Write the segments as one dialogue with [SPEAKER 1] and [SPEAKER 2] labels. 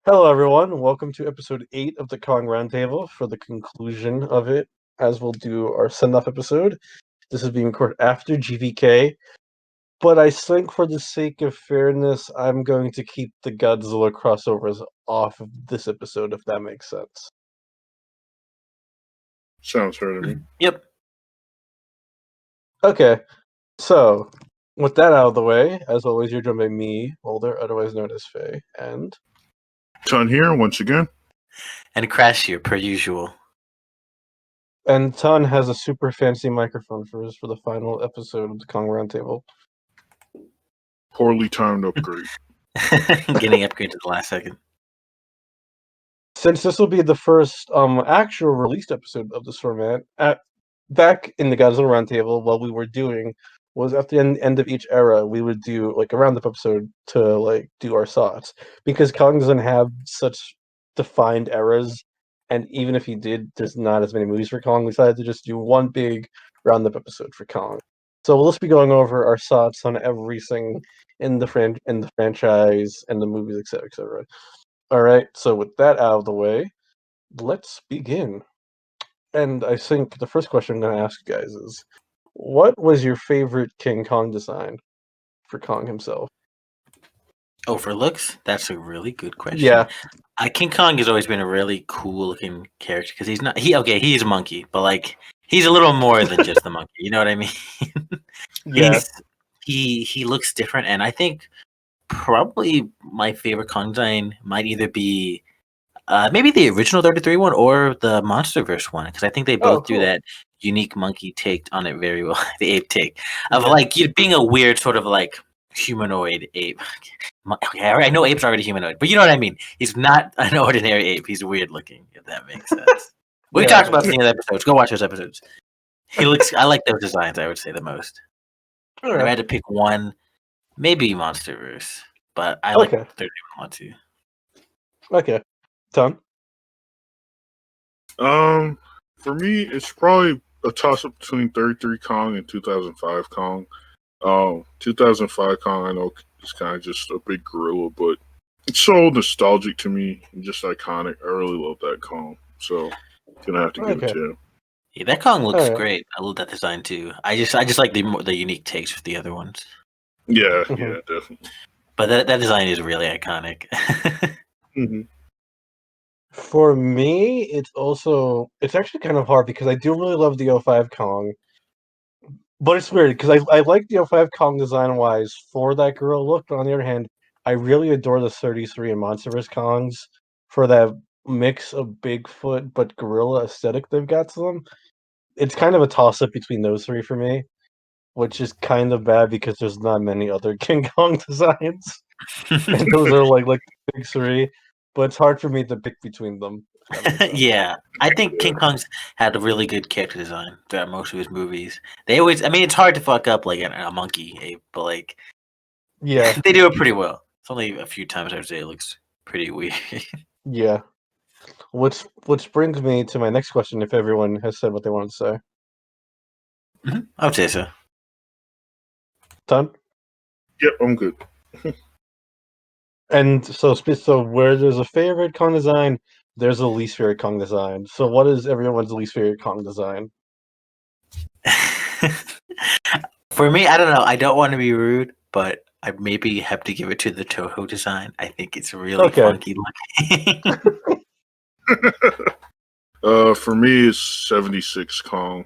[SPEAKER 1] Hello, everyone. Welcome to episode 8 of the Kong Roundtable. For the conclusion of it, as we'll do our send-off episode. This is being recorded after GVK, but I think for the sake of fairness, I'm going to keep the Godzilla crossovers off of this episode, if that makes sense.
[SPEAKER 2] Sounds fair to me.
[SPEAKER 3] Yep.
[SPEAKER 1] Okay, so with that out of the way, as always, you're joined by me, Mulder, otherwise known as Faye, and
[SPEAKER 2] Ton here once again.
[SPEAKER 3] And Crash here, per usual.
[SPEAKER 1] And Ton has a super fancy microphone for the final episode of the Kong Roundtable.
[SPEAKER 2] Poorly timed upgrade.
[SPEAKER 3] Getting upgraded at the last second.
[SPEAKER 1] Since this will be the first actual released episode of this format, back in the Godzilla Roundtable, what we were doing was at the end of each era, we would do like a roundup episode to do our thoughts, because Kong doesn't have such defined eras, and even if he did, there's not as many movies for Kong. We decided to just do one big roundup episode for Kong. So we'll just be going over our thoughts on everything in the franchise and the movies, etc., etc. All right, so with that out of the way, let's begin. And I think the first question I'm going to ask you guys is, what was your favorite King Kong design for Kong himself?
[SPEAKER 3] Oh, for looks? That's a really good question.
[SPEAKER 1] Yeah.
[SPEAKER 3] King Kong has always been a really cool looking character because he's not he's a monkey, but he's a little more than just the monkey. You know what I mean?
[SPEAKER 1] Yeah.
[SPEAKER 3] He looks different, and I think probably my favorite Kong design might either be maybe the original 33 one or the MonsterVerse one, because I think they both do that unique monkey take on it very well. The ape take of being a weird sort of humanoid ape. Okay, I know apes are already humanoid, but you know what I mean. He's not an ordinary ape. He's weird looking, if that makes sense. We talked about the episodes. Go watch those episodes. I like those designs, I would say, the most. If I had to pick one, maybe MonsterVerse, but I like 31 one too.
[SPEAKER 1] Okay. Tom?
[SPEAKER 2] For me, it's probably a toss-up between 33 Kong and 2005 Kong. 2005 Kong, I know it's kind of just a big gorilla, but it's so nostalgic to me and just iconic. I really love that Kong, so gonna have to give it to him.
[SPEAKER 3] Yeah, that Kong looks great. I love that design too. I just like the unique takes with the other ones.
[SPEAKER 2] Yeah, yeah, definitely.
[SPEAKER 3] But that design is really iconic.
[SPEAKER 2] Mm-hmm.
[SPEAKER 1] For me, it's actually kind of hard because I do really love the 05 Kong. But it's weird because I like the 05 Kong design-wise for that gorilla look, but on the other hand, I really adore the 33 and MonsterVerse Kongs for that mix of Bigfoot but gorilla aesthetic they've got to them. It's kind of a toss-up between those three for me, which is kind of bad because there's not many other King Kong designs. And those are like the big three, but it's hard for me to pick between them.
[SPEAKER 3] Yeah, I think King Kong's had a really good character design throughout most of his movies. They always, it's hard to fuck up a monkey ape, but
[SPEAKER 1] yeah,
[SPEAKER 3] they do it pretty well. It's only a few times I would say it looks pretty weird.
[SPEAKER 1] Yeah. Which brings me to my next question, if everyone has said what they want to say.
[SPEAKER 3] Mm-hmm. I would say so.
[SPEAKER 1] Done?
[SPEAKER 2] Yep, I'm good.
[SPEAKER 1] And so where there's a favorite Kong design, there's a least favorite Kong design. So what is everyone's least favorite Kong design?
[SPEAKER 3] For me, I don't know. I don't want to be rude, but I maybe have to give it to the Toho design. I think it's really funky looking.
[SPEAKER 2] For me, it's 76 Kong.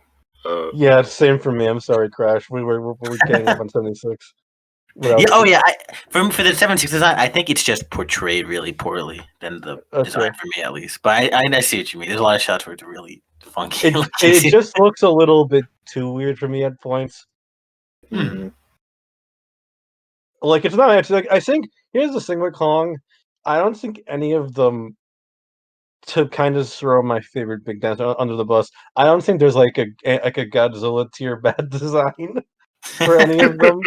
[SPEAKER 1] Yeah, same for me. I'm sorry, Crash. We getting up on 76.
[SPEAKER 3] For the 76 design, I think it's just portrayed really poorly than the design for me, at least. But I see what you mean. There's a lot of shots where it's really funky.
[SPEAKER 1] It just looks a little bit too weird for me at points.
[SPEAKER 2] Mm-hmm.
[SPEAKER 1] It's not actually I think here's the thing with Kong. I don't think any of them, to kind of throw my favorite big dance under the bus, I don't think there's a Godzilla tier bad design for any of them.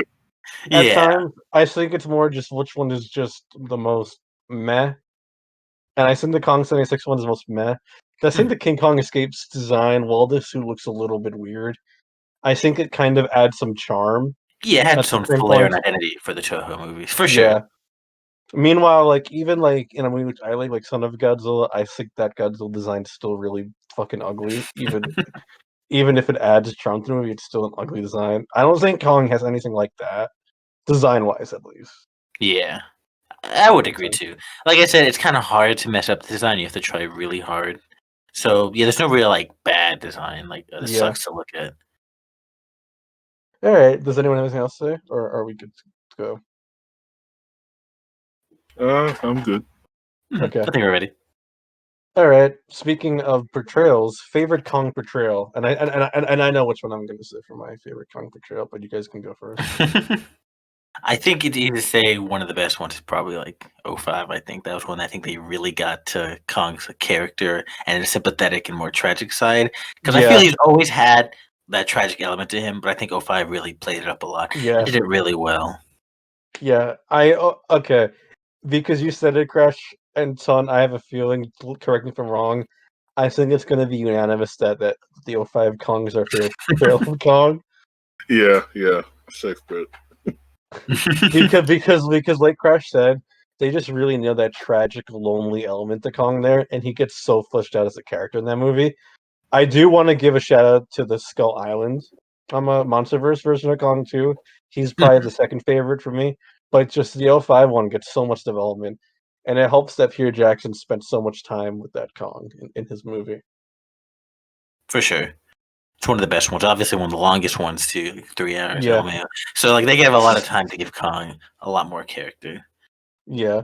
[SPEAKER 1] At times, I think it's more just which one is just the most meh. And I think the Kong 76 one is the most meh. I think the King Kong Escapes design, while this suit looks a little bit weird, I think it kind of adds some charm.
[SPEAKER 3] Yeah, it had some flair and identity for the Toho movies, for sure.
[SPEAKER 1] Meanwhile, like even like in a movie which I like Son of Godzilla, I think that Godzilla design's still really fucking ugly. Even if it adds charm to the movie, it's still an ugly design. I don't think Kong has anything like that, design wise at least.
[SPEAKER 3] Yeah, I would
[SPEAKER 1] Makes
[SPEAKER 3] agree
[SPEAKER 1] sense.
[SPEAKER 3] too. Like I said, it's kind of hard to mess up the design. You have to try really hard. So yeah, there's no real like bad design. Like it
[SPEAKER 1] Yeah.
[SPEAKER 3] sucks to look at.
[SPEAKER 1] All right. Does anyone have anything else to say, or are we good to go?
[SPEAKER 2] I'm good.
[SPEAKER 1] Okay.
[SPEAKER 3] I think we're ready.
[SPEAKER 1] All right. Speaking of portrayals, favorite Kong portrayal, and I know which one I'm going to say for my favorite Kong portrayal, but you guys can go first.
[SPEAKER 3] I think it's easy to say one of the best ones is probably like '05. I think that was one I think they really got to Kong's character and a sympathetic and more tragic side. Because I feel
[SPEAKER 1] Yeah.
[SPEAKER 3] he's always had that tragic element to him, but I think '05 really played it up a lot and
[SPEAKER 1] Yeah.
[SPEAKER 3] did it really well.
[SPEAKER 1] Yeah. Okay. Because you said it, Crash and Son, I have a feeling. Correct me if I'm wrong. I think it's going to be unanimous that the '05 Kong is our favorite portrayal of Kong.
[SPEAKER 2] Yeah, safe bet.
[SPEAKER 1] because like Crash said, they just really know that tragic, lonely element to Kong there, and he gets so fleshed out as a character in that movie. I do want to give a shout out to the Skull Island a MonsterVerse version of Kong too. He's probably the second favorite for me, but just the '05 one gets so much development, and it helps that Peter Jackson spent so much time with that Kong in his movie.
[SPEAKER 3] For sure. It's one of the best ones. Obviously, one of the longest ones too, like 3 hours.
[SPEAKER 1] Yeah,
[SPEAKER 3] Oh man! So like they have a lot of time to give Kong a lot more character.
[SPEAKER 1] yeah.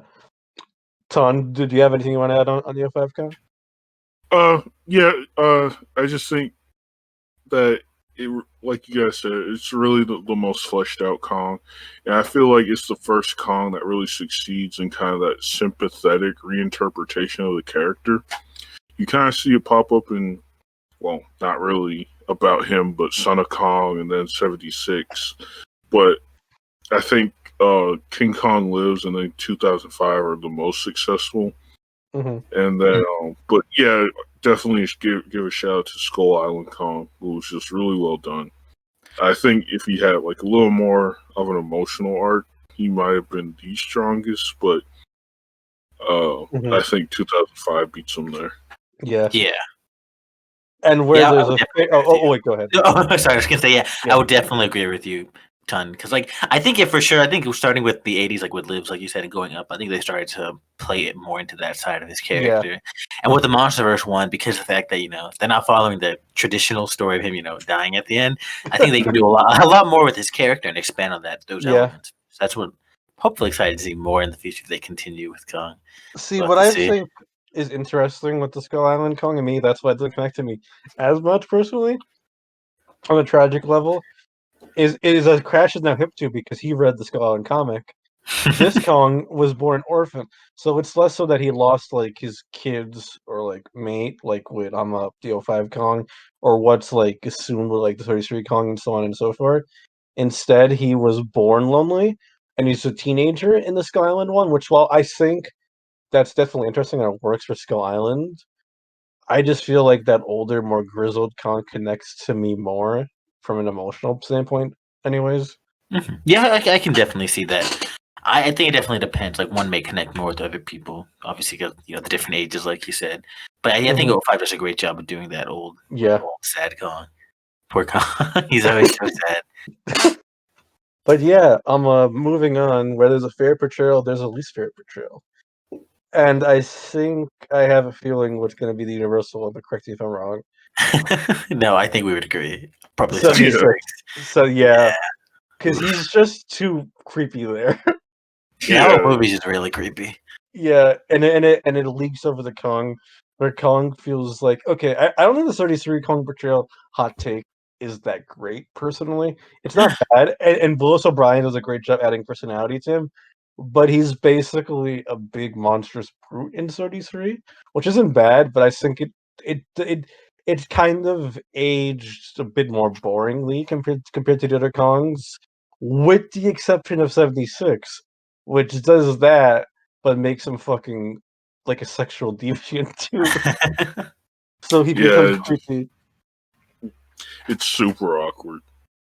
[SPEAKER 1] Ton, do you have anything you want to add on the '05 Kong?
[SPEAKER 2] Yeah. I just think that it, like you guys said, it's really the most fleshed out Kong, and I feel like it's the first Kong that really succeeds in kind of that sympathetic reinterpretation of the character. You kind of see it pop up in, well, not really about him, but Son of Kong and then 76. But I think King Kong Lives and then 2005 are the most successful.
[SPEAKER 1] Mm-hmm.
[SPEAKER 2] And then, but yeah, definitely give a shout out to Skull Island Kong, who was just really well done. I think if he had like a little more of an emotional arc, he might have been the strongest. But
[SPEAKER 1] Mm-hmm.
[SPEAKER 2] I think 2005 beats him there.
[SPEAKER 1] Yeah.
[SPEAKER 3] Yeah.
[SPEAKER 1] And where
[SPEAKER 3] Yeah,
[SPEAKER 1] there's a wait, go ahead.
[SPEAKER 3] Oh, sorry, I was gonna say
[SPEAKER 1] Yeah.
[SPEAKER 3] I would definitely agree with you, ton. Because like I think it for sure. I think it was starting with the '80s, like with Lives, like you said, and going up. I think they started to play it more into that side of his
[SPEAKER 1] Yeah.
[SPEAKER 3] character, and with the MonsterVerse one, because of the fact that they're not following the traditional story of him, dying at the end. I think they can do a lot more with his character and expand on those
[SPEAKER 1] Yeah.
[SPEAKER 3] elements. So that's what hopefully excited to see more in the future if they continue with Kong.
[SPEAKER 1] See,
[SPEAKER 3] We'll have
[SPEAKER 1] what
[SPEAKER 3] to
[SPEAKER 1] I
[SPEAKER 3] see.
[SPEAKER 1] think is interesting with the Skull Island Kong and me, that's why it doesn't connect to me as much personally on a tragic level, is a Crash is now hip to because he read the Skull Island comic. This Kong was born orphan, so it's less so that he lost like his kids or like mate, like with the '05 Kong, or what's like assumed with like the '33 Kong and so on and so forth. Instead, he was born lonely, and he's a teenager in the Skull Island one. Which, while I think that's definitely interesting and it works for Skull Island, I just feel like that older, more grizzled Kong connects to me more from an emotional standpoint. Anyways,
[SPEAKER 3] Yeah, I can definitely see that. I think it definitely depends. Like one may connect more with other people, obviously because the different ages, like you said. But I think '05 does a great job of doing that old
[SPEAKER 1] yeah.
[SPEAKER 3] sad Kong. Poor Kong, he's always so sad.
[SPEAKER 1] But yeah, I'm moving on. Where there's a fair portrayal, there's a least fair portrayal. And I think I have a feeling what's going to be the universal one, but correct me if I'm wrong.
[SPEAKER 3] No, I think we would agree. Probably
[SPEAKER 1] 76.
[SPEAKER 3] 76.
[SPEAKER 1] So yeah,
[SPEAKER 3] Yeah,
[SPEAKER 1] because he's just too creepy there.
[SPEAKER 3] the whole movie's just really creepy.
[SPEAKER 1] Yeah, and it leaks over the Kong, where Kong feels like okay. I don't think the '33 Kong portrayal hot take is that great personally. It's not bad, and Willis O'Brien does a great job adding personality to him, but he's basically a big monstrous brute in '33, which isn't bad, but I think it's kind of aged a bit more boringly compared to the other Kongs, with the exception of '76, which does that but makes him fucking like a sexual deviant too. So he becomes
[SPEAKER 2] Yeah,
[SPEAKER 1] creepy.
[SPEAKER 2] it's super awkward.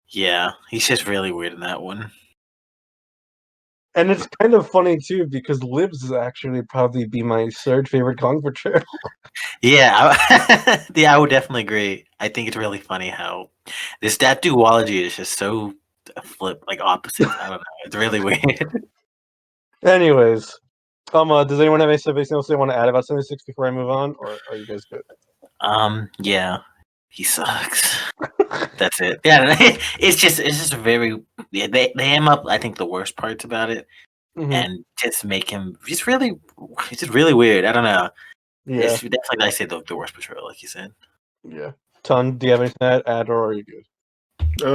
[SPEAKER 3] Yeah, he's just really weird in that one.
[SPEAKER 1] And it's kind of funny too because Libs is actually probably be my third favorite Kong portrayal.
[SPEAKER 3] Yeah, yeah, I would definitely agree. I think it's really funny how that duology is just so flip, like opposites. I don't know. It's really weird.
[SPEAKER 1] Anyways, does anyone have anything else they want to add about 76 before I move on, or are you guys good?
[SPEAKER 3] Yeah, he sucks. That's it. Yeah, it's just very. Yeah, they am up. I think the worst parts about it, and just make him just really, it's just really weird. I don't know.
[SPEAKER 1] Yeah,
[SPEAKER 3] It's definitely I say the worst portrayal, like you said.
[SPEAKER 1] yeah. Ton, do you have anything to add, or are you good?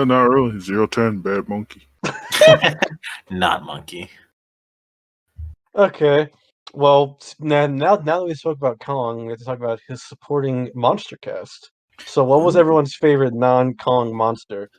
[SPEAKER 2] Not really. 0-10, bad monkey.
[SPEAKER 3] Not monkey.
[SPEAKER 1] Okay. Well, now that we spoke about Kong, we have to talk about his supporting monster cast. So, what was everyone's favorite non-Kong monster?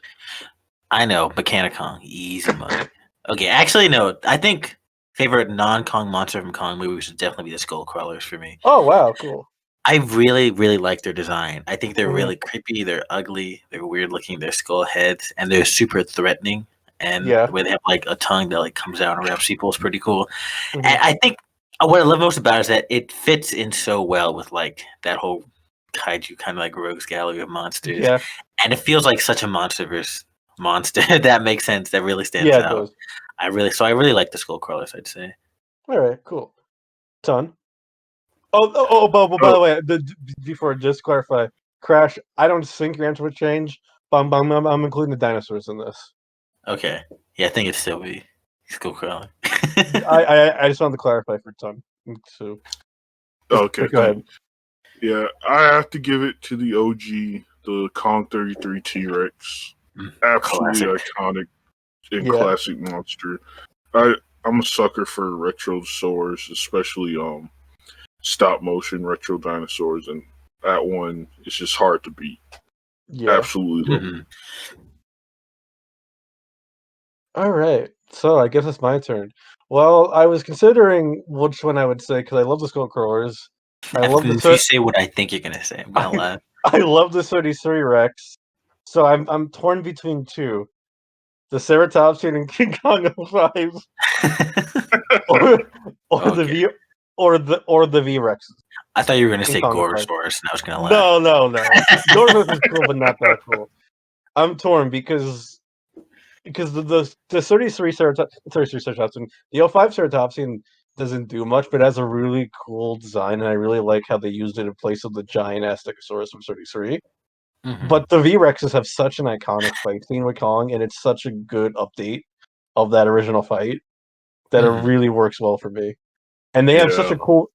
[SPEAKER 3] I know, Kong, easy money. Okay, actually, no. I think favorite non-Kong monster from Kong movie should definitely be the Skull Crawlers for me.
[SPEAKER 1] Oh, wow, cool.
[SPEAKER 3] I really, really like their design. I think they're
[SPEAKER 1] Mhm.
[SPEAKER 3] really creepy. They're ugly. They're weird looking. They're skull heads, and they're super threatening. And
[SPEAKER 1] Yeah.
[SPEAKER 3] the way they have like a tongue that like comes out and wraps people is pretty cool.
[SPEAKER 1] Mhm.
[SPEAKER 3] And I think what I love most about it is that it fits in so well with like that whole kaiju kind of like rogues gallery of monsters.
[SPEAKER 1] Yeah.
[SPEAKER 3] And it feels like such a monsterverse monster that makes sense. That really stands
[SPEAKER 1] Yeah, it
[SPEAKER 3] out.
[SPEAKER 1] does.
[SPEAKER 3] I really like the Skull Crawlers. I'd say.
[SPEAKER 1] All right, cool. Ton. But by the way, before just clarify, Crash. I don't think your answer would change. But I'm including the dinosaurs in this.
[SPEAKER 3] Okay. Yeah, I think it'd still be Skull Crawler.
[SPEAKER 1] I just wanted to clarify for Ton. So.
[SPEAKER 2] Okay.
[SPEAKER 1] Go ahead.
[SPEAKER 2] Yeah, I have to give it to the OG, the Kong 33 T-Rex. Absolutely iconic and classic monster. I'm a sucker for retrosaurs, especially stop motion retro dinosaurs, and that one is just hard to beat.
[SPEAKER 1] Yeah.
[SPEAKER 2] Absolutely love it.
[SPEAKER 1] All right, so I guess it's my turn. Well, I was considering which one I would say because I love the Skull Crawlers. I love
[SPEAKER 3] If you say what I think you're gonna say, I'm gonna laugh.
[SPEAKER 1] I love the 33 Rex. So I'm torn between two: the Ceratopsian and King Kong 05, or the V or the V Rexes.
[SPEAKER 3] I thought you were gonna say Gorosaurus, and I was gonna laugh.
[SPEAKER 1] No. Gorosaurus is cool, but not that cool. I'm torn because the 33 Ceratopsian, the 05 Ceratopsian doesn't do much, but it has a really cool design, and I really like how they used it in place of the giant Stegosaurus from 33. But the V-Rexes have such an iconic fight scene with Kong, and it's such a good update of that original fight that it really works well for me. And they have such a cool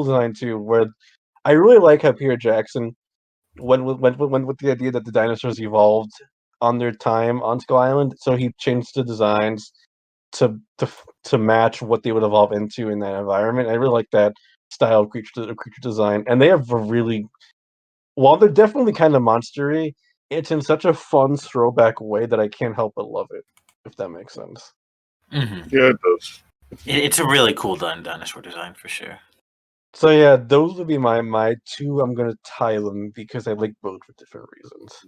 [SPEAKER 1] design too, where I really like how Peter Jackson went with the idea that the dinosaurs evolved on their time on Skull Island, so he changed the designs to match what they would evolve into in that environment. I really like that style of creature design, and they have a really, while they're definitely kind of monstery, it's in such a fun throwback way that I can't help but love it, if that makes sense.
[SPEAKER 2] Yeah, it does.
[SPEAKER 3] It's a really cool dinosaur design for sure.
[SPEAKER 1] So yeah, those would be my two. I'm gonna tie them because I like both for different reasons.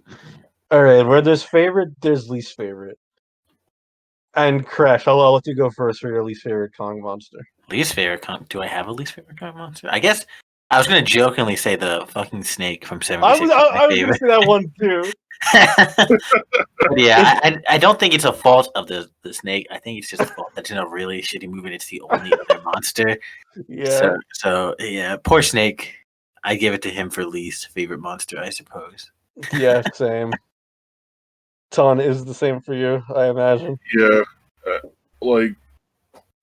[SPEAKER 1] All right, where there's favorite, there's least favorite. And Crash, I'll let you go first for your least favorite Kong monster.
[SPEAKER 3] Least favorite Kong? Do I have a least favorite Kong monster? I guess I was gonna jokingly say the fucking snake from 76.
[SPEAKER 1] I was gonna say that one too.
[SPEAKER 3] Yeah, I don't think it's a fault of the snake. I think it's just a fault that's in a really shitty movie and it's the only other monster.
[SPEAKER 1] Yeah.
[SPEAKER 3] So yeah, poor snake. I give it to him for least favorite monster, I suppose.
[SPEAKER 1] Yeah, same. Ton is the same for you, I imagine.
[SPEAKER 2] Yeah, I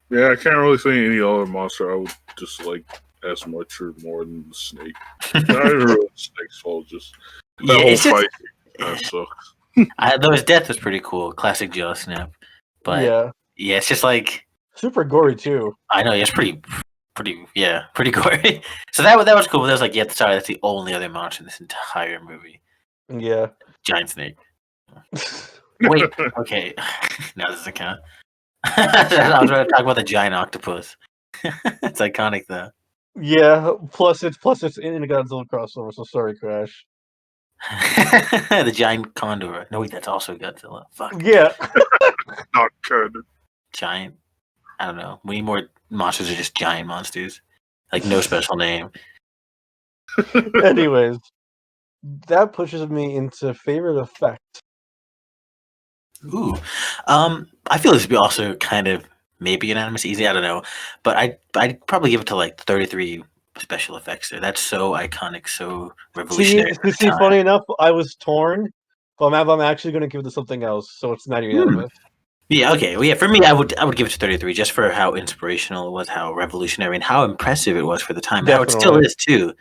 [SPEAKER 2] can't really think any other monster I would just like as much or more than the snake. Not even really the snake's fault, just that whole fight kind of sucks.
[SPEAKER 3] Though his death was pretty cool, classic jaw snap. But yeah, it's just like
[SPEAKER 1] super gory too.
[SPEAKER 3] I know, it's pretty gory. So that was cool. But that was like, yeah, sorry, that's the only other monster in this entire movie.
[SPEAKER 1] Yeah,
[SPEAKER 3] giant snake. Wait, okay, now this doesn't count. I was going to talk about the giant octopus. It's iconic though.
[SPEAKER 1] Yeah, plus it's in a Godzilla crossover. So sorry, Crash.
[SPEAKER 3] The giant condor. No, wait, that's also Godzilla. Fuck.
[SPEAKER 1] Yeah.
[SPEAKER 2] Not good.
[SPEAKER 3] Giant I don't know. We need more monsters are just giant monsters, like no special name.
[SPEAKER 1] Anyways, that pushes me into favorite effect.
[SPEAKER 3] Ooh, I feel this would be also kind of maybe unanimous easy. I don't know, but I'd probably give it to like 33 special effects there. That's so iconic, so revolutionary.
[SPEAKER 1] See, funny enough, I was torn, but I'm actually going to give it to something else, so it's not unanimous.
[SPEAKER 3] Yeah, okay. Well, yeah, for me, I would give it to 33 just for how inspirational it was, how revolutionary, and how impressive it was for the time. How it still
[SPEAKER 1] Definitely.
[SPEAKER 3] is too.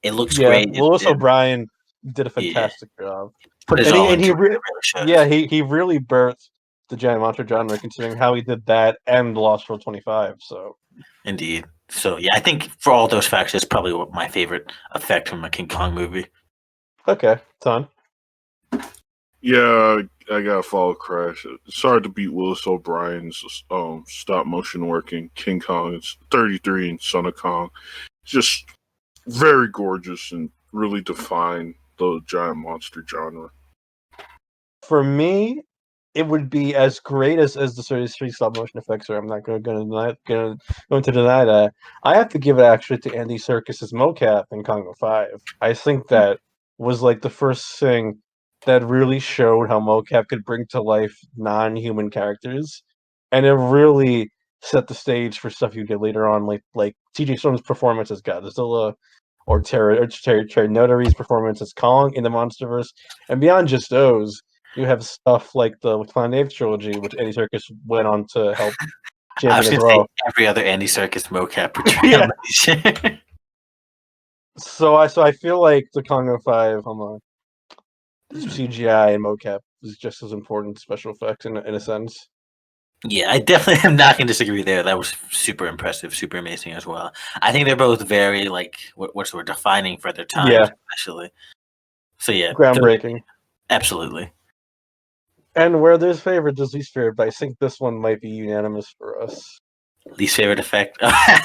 [SPEAKER 3] It looks
[SPEAKER 1] Yeah,
[SPEAKER 3] great.
[SPEAKER 1] Lewis
[SPEAKER 3] It
[SPEAKER 1] O'Brien did a
[SPEAKER 3] yeah,
[SPEAKER 1] fantastic job.
[SPEAKER 3] put his
[SPEAKER 1] And
[SPEAKER 3] all
[SPEAKER 1] he
[SPEAKER 3] into it.
[SPEAKER 1] really,
[SPEAKER 3] It really shows.
[SPEAKER 1] yeah, he really birthed the giant monster genre, considering how he did that and Lost World 25. So
[SPEAKER 3] Indeed. So yeah, I think for all those facts, it's probably my favorite effect from a King Kong movie.
[SPEAKER 1] okay, Ton.
[SPEAKER 2] Yeah, I gotta follow Crash. It's hard to beat Willis O'Brien's stop motion work in King Kong. It's 33 and Son of Kong. Just very gorgeous and really define the giant monster genre.
[SPEAKER 1] For me, it would be as great as the series 3 stop motion effects are. I'm not going to deny that. I have to give it actually to Andy Serkis's mocap in Congo 5. I think that was like the first thing that really showed how mocap could bring to life non-human characters, and it really set the stage for stuff you get later on, like T.J. Storm's performance as Godzilla, or Terry Notary's performance as Kong in the MonsterVerse, and beyond just those. You have stuff like the Planet Apes trilogy, which Andy Serkis went on to help
[SPEAKER 3] I was
[SPEAKER 1] champion as
[SPEAKER 3] going to say
[SPEAKER 1] well.
[SPEAKER 3] every other Andy Serkis mocap portrayal.
[SPEAKER 1] Yeah. So I feel like the Congo 5 CGI and mocap is just as important special effects in a sense.
[SPEAKER 3] Yeah, I definitely am not going to disagree there. That was super impressive, super amazing as well. I think they're both very like what's the word, defining for their time,
[SPEAKER 1] Yeah.
[SPEAKER 3] especially. So yeah,
[SPEAKER 1] Groundbreaking.
[SPEAKER 3] absolutely.
[SPEAKER 1] And where there's favorite, there's least favorite, but I think this one might be unanimous for us.
[SPEAKER 3] Least favorite effect. I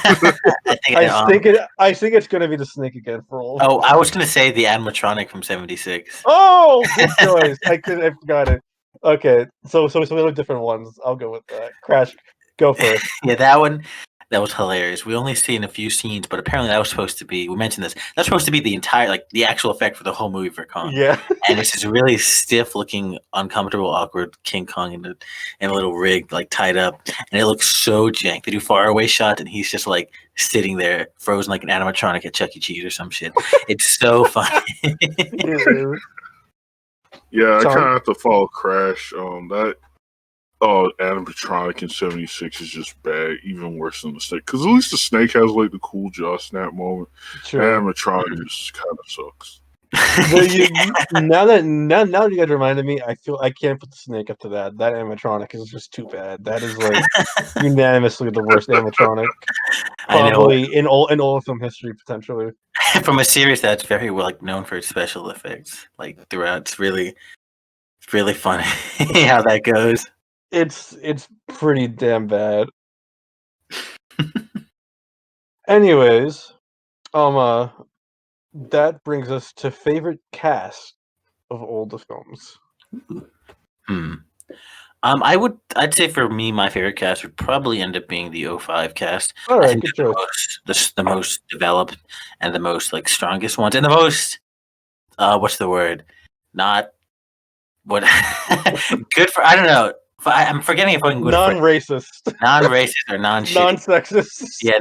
[SPEAKER 1] think it's going to be the snake again for all.
[SPEAKER 3] Oh, I was going to say the animatronic from '76.
[SPEAKER 1] Oh, good choice. I forgot it. Okay, so we have different ones. I'll go with that. Crash, go first.
[SPEAKER 3] Yeah, that one. That was hilarious. We only seen a few scenes, but apparently that was supposed to be. We mentioned this. That's supposed to be the entire, like, the actual effect for the whole movie for Kong.
[SPEAKER 1] Yeah.
[SPEAKER 3] And it's this really stiff-looking, uncomfortable, awkward King Kong in a little rig, like tied up, and it looks so jank. They do far away shots, and he's just like sitting there, frozen like an animatronic at Chuck E. Cheese or some shit. It's so funny.
[SPEAKER 2] Yeah, I kind of have to follow Crash. That animatronic in '76 is just bad, even worse than the snake. Because at least the snake has like the cool jaw snap moment.
[SPEAKER 1] True.
[SPEAKER 2] Animatronic just kind of sucks.
[SPEAKER 1] Now that you guys reminded me, I feel I can't put the snake up to that. That animatronic is just too bad. That is like unanimously the worst animatronic, probably in all of film history potentially.
[SPEAKER 3] From a series that's very well known for its special effects, like throughout, it's really funny how that goes.
[SPEAKER 1] It's pretty damn bad. Anyways, that brings us to favorite cast of all the films.
[SPEAKER 3] I'd say for me, my favorite cast would probably end up being the 05 cast.
[SPEAKER 1] All right,
[SPEAKER 3] I think
[SPEAKER 1] good
[SPEAKER 3] choice. The most developed and the most like strongest ones, and the most what's the word? Not what good for. I don't know. I'm forgetting if I'm good
[SPEAKER 1] non-racist,
[SPEAKER 3] non-racist or non-shitty.
[SPEAKER 1] non-sexist.
[SPEAKER 3] Yeah,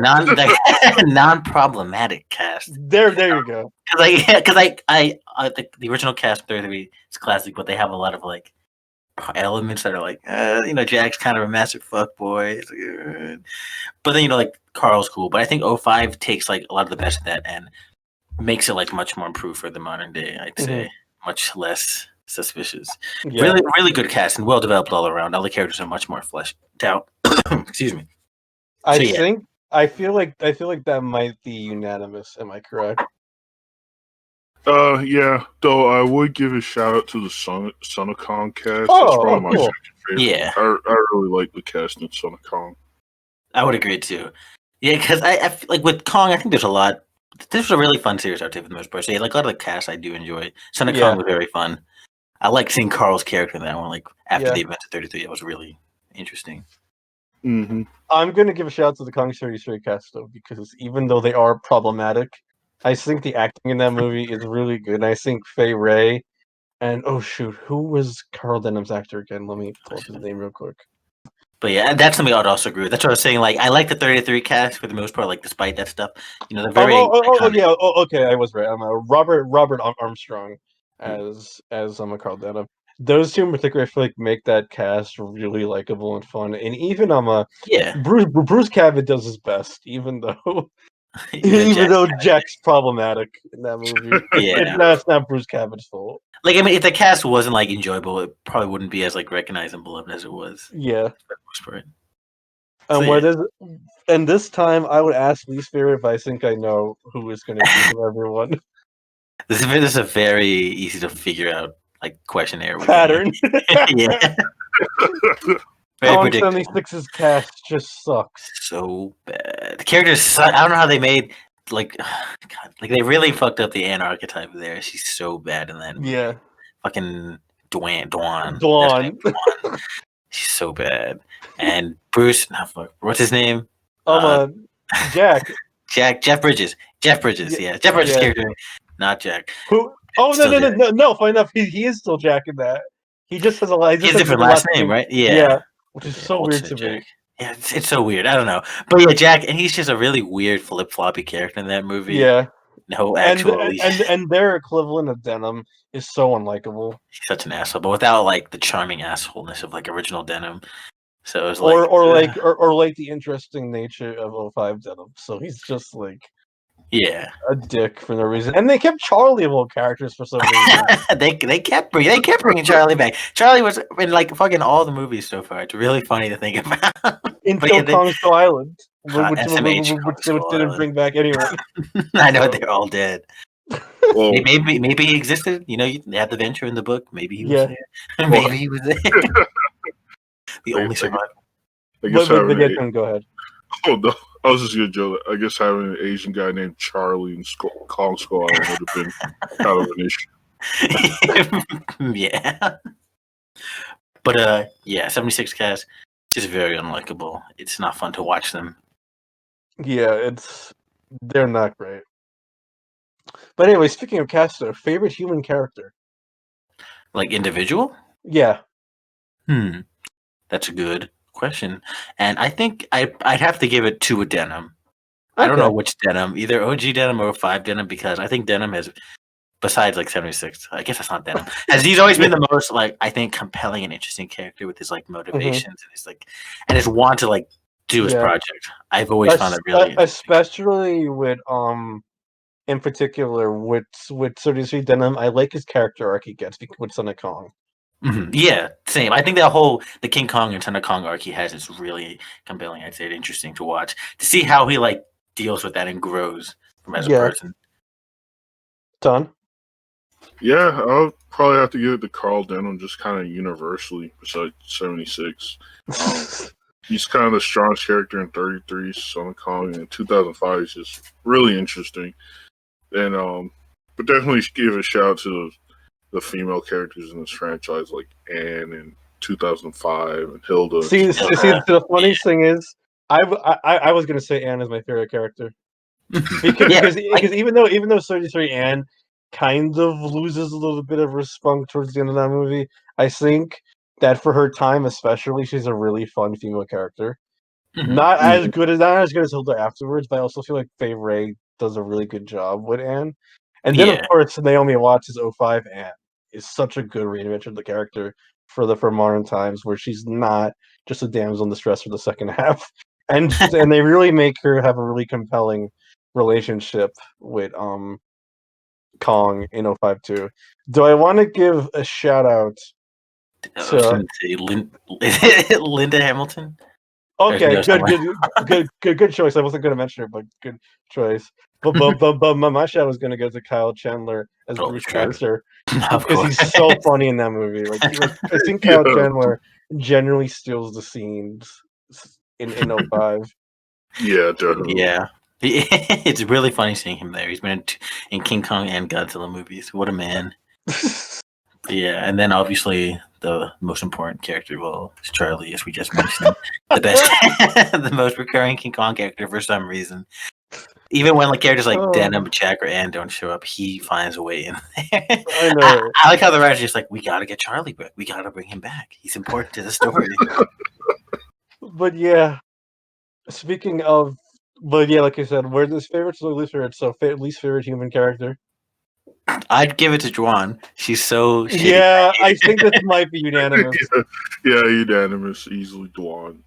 [SPEAKER 3] non-problematic cast.
[SPEAKER 1] There you go.
[SPEAKER 3] Because I the original cast 33 is classic, but they have a lot of like elements that are like, Jack's kind of a massive fuckboy. But then like Carl's cool. But I think 05 takes like a lot of the best of that and makes it like much more improved for the modern day. I'd say much less suspicious. Yeah. Really, really good cast and well developed all around. All the characters are much more fleshed out. Excuse me.
[SPEAKER 1] I feel like that might be unanimous. Am I correct?
[SPEAKER 2] Yeah. Though I would give a shout out to the Son of Kong cast.
[SPEAKER 1] Oh,
[SPEAKER 2] that's probably my second favorite.
[SPEAKER 3] Yeah.
[SPEAKER 2] I really like the cast in Son of Kong.
[SPEAKER 3] I would agree too. Yeah, because I like with Kong, I think there's a lot. This was a really fun series, I would say, for the most part. So yeah, like a lot of the cast I do enjoy. Son of Kong was very fun. I like seeing Carl's character in that one. Like after the event of 33, it was really interesting.
[SPEAKER 2] Mm-hmm.
[SPEAKER 1] I'm going to give a shout out to the Kong 33 cast, though, because even though they are problematic, I think the acting in that movie is really good. And I think Fay Ray and, oh shoot, who was Carl Denham's actor again? Let me pull up his name real quick.
[SPEAKER 3] But yeah, that's something I'd also agree with. That's what I was saying. Like, I like the 33 cast for the most part. Like, despite that stuff, they're very iconic.
[SPEAKER 1] Yeah. Okay, I was right. I'm Robert Armstrong as Carl Denham. Those two in particular, I feel like make that cast really likable and fun. And even
[SPEAKER 3] Yeah,
[SPEAKER 1] Bruce Cabot does his best, even though
[SPEAKER 3] Jack-
[SPEAKER 1] though Jack's problematic in that movie.
[SPEAKER 3] Yeah.
[SPEAKER 1] It's not Bruce Cabot's fault.
[SPEAKER 3] Like, I mean, if the cast wasn't like enjoyable, it probably wouldn't be as like recognizable as it was
[SPEAKER 1] Yeah.
[SPEAKER 3] for the most part. So,
[SPEAKER 1] What is and this time I would ask least favorite, but I think I know who is going to be from everyone.
[SPEAKER 3] This is a very easy to figure out like questionnaire
[SPEAKER 1] Pattern.
[SPEAKER 3] Yeah.
[SPEAKER 1] Kong 76's cast just sucks.
[SPEAKER 3] So bad. The characters suck. I don't know how they made like God, like they really fucked up the Anne archetype there. She's so bad in that movie.
[SPEAKER 1] Yeah.
[SPEAKER 3] Fucking Dawn.
[SPEAKER 1] Dawn.
[SPEAKER 3] She's so bad. And Bruce, what's his name?
[SPEAKER 1] Jack.
[SPEAKER 3] Jeff Bridges. Jeff Bridges character, not Jack.
[SPEAKER 1] Who? Oh no! Funny enough, he is still Jack in that. He just has a
[SPEAKER 3] different last name, right? Yeah,
[SPEAKER 1] which is so weird to me.
[SPEAKER 3] Yeah, it's so weird. I don't know, but yeah, Jack, and he's just a really weird flip floppy character in that movie.
[SPEAKER 1] Yeah,
[SPEAKER 3] no actual.
[SPEAKER 1] And their equivalent of Denham is so unlikable.
[SPEAKER 3] He's such an asshole, but without like the charming assholeness of like original Denham. So it was like,
[SPEAKER 1] or like the interesting nature of 05 Denham. So he's just like.
[SPEAKER 3] Yeah,
[SPEAKER 1] a dick for no reason, and they kept Charlie of all characters for some reason.
[SPEAKER 3] they kept bringing Charlie back. Charlie was in like fucking all the movies so far. It's really funny to think about.
[SPEAKER 1] Until Kong Skull Island, which didn't bring back anyone.
[SPEAKER 3] I know they're all dead. Well, maybe he existed. They had the venture in the book. Maybe he was there. Maybe he was there. The only survivor.
[SPEAKER 1] Go ahead.
[SPEAKER 2] Oh no. I was just gonna joke. I guess having an Asian guy named Charlie in Kong Skull Island would have been kind of an
[SPEAKER 3] issue. Yeah. But 76 cast is very unlikable. It's not fun to watch them.
[SPEAKER 1] Yeah, they're not great. But anyway, speaking of cast, though, favorite human character?
[SPEAKER 3] Like individual?
[SPEAKER 1] Yeah.
[SPEAKER 3] That's a good question, and I think I'd have to give it to a Denham. Okay. I don't know which Denham, either OG Denham or 05 Denham, because I think Denham has, besides like 76, I guess that's not Denham, he's always been the most like I think compelling and interesting character with his like motivations and his like and his want to like do his project. I've always found it really
[SPEAKER 1] especially with in particular with 33 Denham. I like his character arc he gets with Son of Kong.
[SPEAKER 3] Yeah, same. I think the King Kong and Son of Kong arc he has is really compelling. I'd say it's interesting to watch to see how he like deals with that and grows from as a person.
[SPEAKER 1] Done.
[SPEAKER 2] Yeah, I'll probably have to give it to Carl Denham just kind of universally. Besides 76, he's kind of the strongest character in 33, Son of Kong, and 2005 is just really interesting. And but definitely give a shout out to the female characters in this franchise, like Anne in 2005 and Hilda.
[SPEAKER 1] See, the funniest thing is, I was gonna say Anne is my favorite character because even though 33 Anne kind of loses a little bit of her spunk towards the end of that movie, I think that for her time, especially, she's a really fun female character. Not as good as Hilda afterwards, but I also feel like Fay Ray does a really good job with Anne. And then of course Naomi Watts' 05 Anne is such a good reinvention of the character for modern times, where she's not just a damsel in distress for the second half, and they really make her have a really compelling relationship with Kong in 05 too. Do I want to give a shout out to
[SPEAKER 3] Linda Hamilton?
[SPEAKER 1] Okay, good choice. I wasn't going to mention her, but good choice. But my shout was going to go to Kyle Chandler as Bruce Baxter because he's so funny in that movie. Like I think Kyle Chandler generally steals the scenes in 05.
[SPEAKER 2] Yeah, definitely.
[SPEAKER 3] Yeah, it's really funny seeing him there. He's been in King Kong and Godzilla movies. What a man! Yeah, and then obviously the most important character. Well, it's Charlie, as we just mentioned, the best, the most recurring King Kong character for some reason. Even when like characters like Denim, Jack, or Ann don't show up, he finds a way in there.
[SPEAKER 1] I know.
[SPEAKER 3] I like how the writer's just like, we gotta get Charlie back. We gotta bring him back. He's important to the story.
[SPEAKER 1] But yeah, speaking of, but yeah, like I said, where this favorite to least favorite. So least favorite human character.
[SPEAKER 3] I'd give it to Juan. She's so shitty.
[SPEAKER 1] Yeah, I think this might be unanimous.
[SPEAKER 2] Yeah, unanimous. Easily Dwan.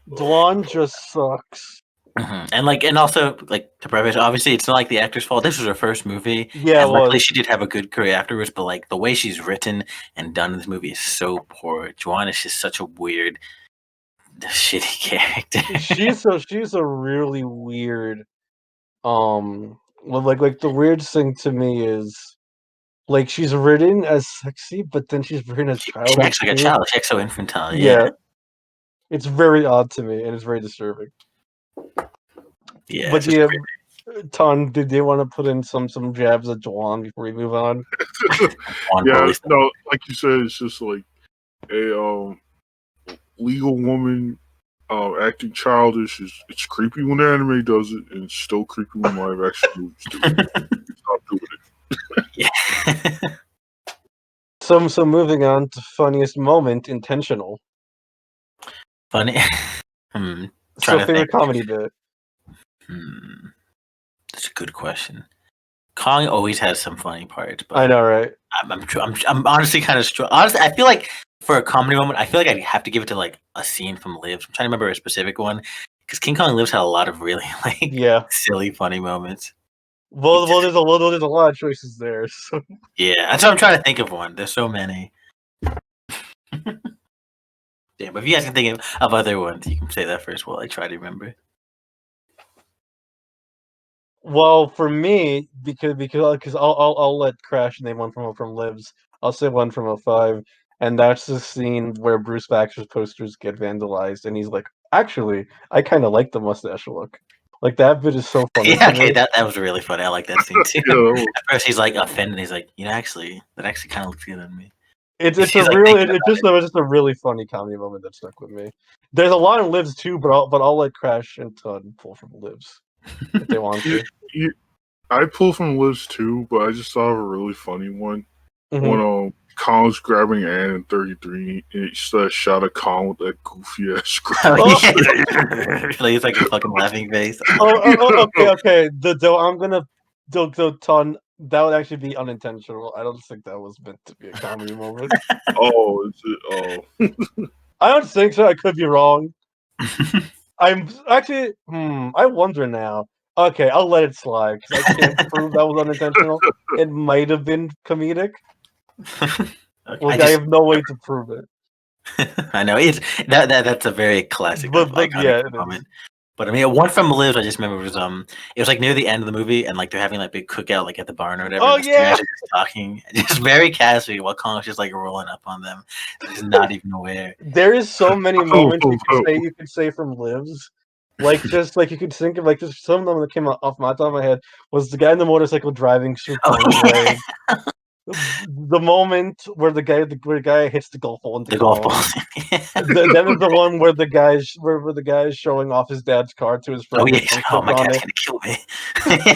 [SPEAKER 1] Dwan just sucks.
[SPEAKER 3] Mm-hmm. And also like to preface, obviously it's not like the actor's fault. This was her first movie.
[SPEAKER 1] Yeah,
[SPEAKER 3] and luckily she did have a good career afterwards. But like the way she's written and done in this movie is so poor. Juan is just such a weird, shitty character.
[SPEAKER 1] she's a really weird. Well, like the weirdest thing to me is, like, she's written as sexy, but then she's written as childish.
[SPEAKER 3] She acts like a child. She acts so infantile.
[SPEAKER 1] Yeah. It's very odd to me, and it's very disturbing.
[SPEAKER 3] Yeah,
[SPEAKER 1] but yeah, Ton, did they want to put in some jabs at Juan before we move on?
[SPEAKER 2] Yeah, no, like you said, it's just like a legal woman acting childish. It's creepy when anime does it, and it's still creepy when live action movies do it. Stop doing it.
[SPEAKER 3] Yeah.
[SPEAKER 1] So moving on to funniest moment, intentional.
[SPEAKER 3] Funny.
[SPEAKER 1] So favorite comedy bit.
[SPEAKER 3] That's a good question. Kong always has some funny parts, but
[SPEAKER 1] I know, right?
[SPEAKER 3] I'm honestly kind of honestly. I feel like for a comedy moment, I feel like I have to give it to like a scene from Lives. I'm trying to remember a specific one because King Kong Lives had a lot of really silly, funny moments.
[SPEAKER 1] Well, there's a lot of choices there. So.
[SPEAKER 3] Yeah, that's what I'm trying to think of one. There's so many. Yeah, but if you guys can think of other ones, you can say that first while I try to remember.
[SPEAKER 1] Well, for me, because I'll let Crash name one from Lives. I'll say one from 05, and that's the scene where Bruce Baxter's posters get vandalized, and he's like, "Actually, I kind of like the mustache look." Like that bit is so funny.
[SPEAKER 3] Yeah, okay, that was really funny. I like that scene too.
[SPEAKER 2] Yeah.
[SPEAKER 3] At first, he's like offended. He's like, actually, that actually kind of looks good on me.
[SPEAKER 1] It's just a really funny comedy moment that stuck with me. There's a lot in Lives too, but I'll let Crash and Todd pull from Lives if they want to.
[SPEAKER 2] I pull from Lives too, but I just thought of a really funny one.
[SPEAKER 1] Mm-hmm.
[SPEAKER 2] When Kong's grabbing Ann in 33, and it's that shot of Kong with that goofy ass scratch.
[SPEAKER 3] Like it's like a fucking laughing face.
[SPEAKER 1] Okay. I'm gonna Ton. That would actually be unintentional. I don't think that was meant to be a comedy moment.
[SPEAKER 2] Oh, is it? Oh.
[SPEAKER 1] I don't think so. I could be wrong. I'm actually. I wonder now. Okay, I'll let it slide because I can't prove that was unintentional. It might have been comedic. Okay, I have no way to prove it.
[SPEAKER 3] I know it's that's a very classic moment. But I mean, one from Lives I just remember was it was like near the end of the movie and like they're having like big cookout like at the barn or whatever.
[SPEAKER 1] Oh
[SPEAKER 3] and the
[SPEAKER 1] yeah,
[SPEAKER 3] just talking just very casually while Kong's just like rolling up on them, just not even aware.
[SPEAKER 1] There is so many moments you could say from Lives. Like just like you could think of like just some of them that came off my top of my head was the guy in the motorcycle driving super away. The moment where the guy hits the golf ball into
[SPEAKER 3] the golf ball.
[SPEAKER 1] Then there's the one where the guy's showing off his dad's car to his friend.
[SPEAKER 3] Oh yeah! Oh my god, he's gonna kill me.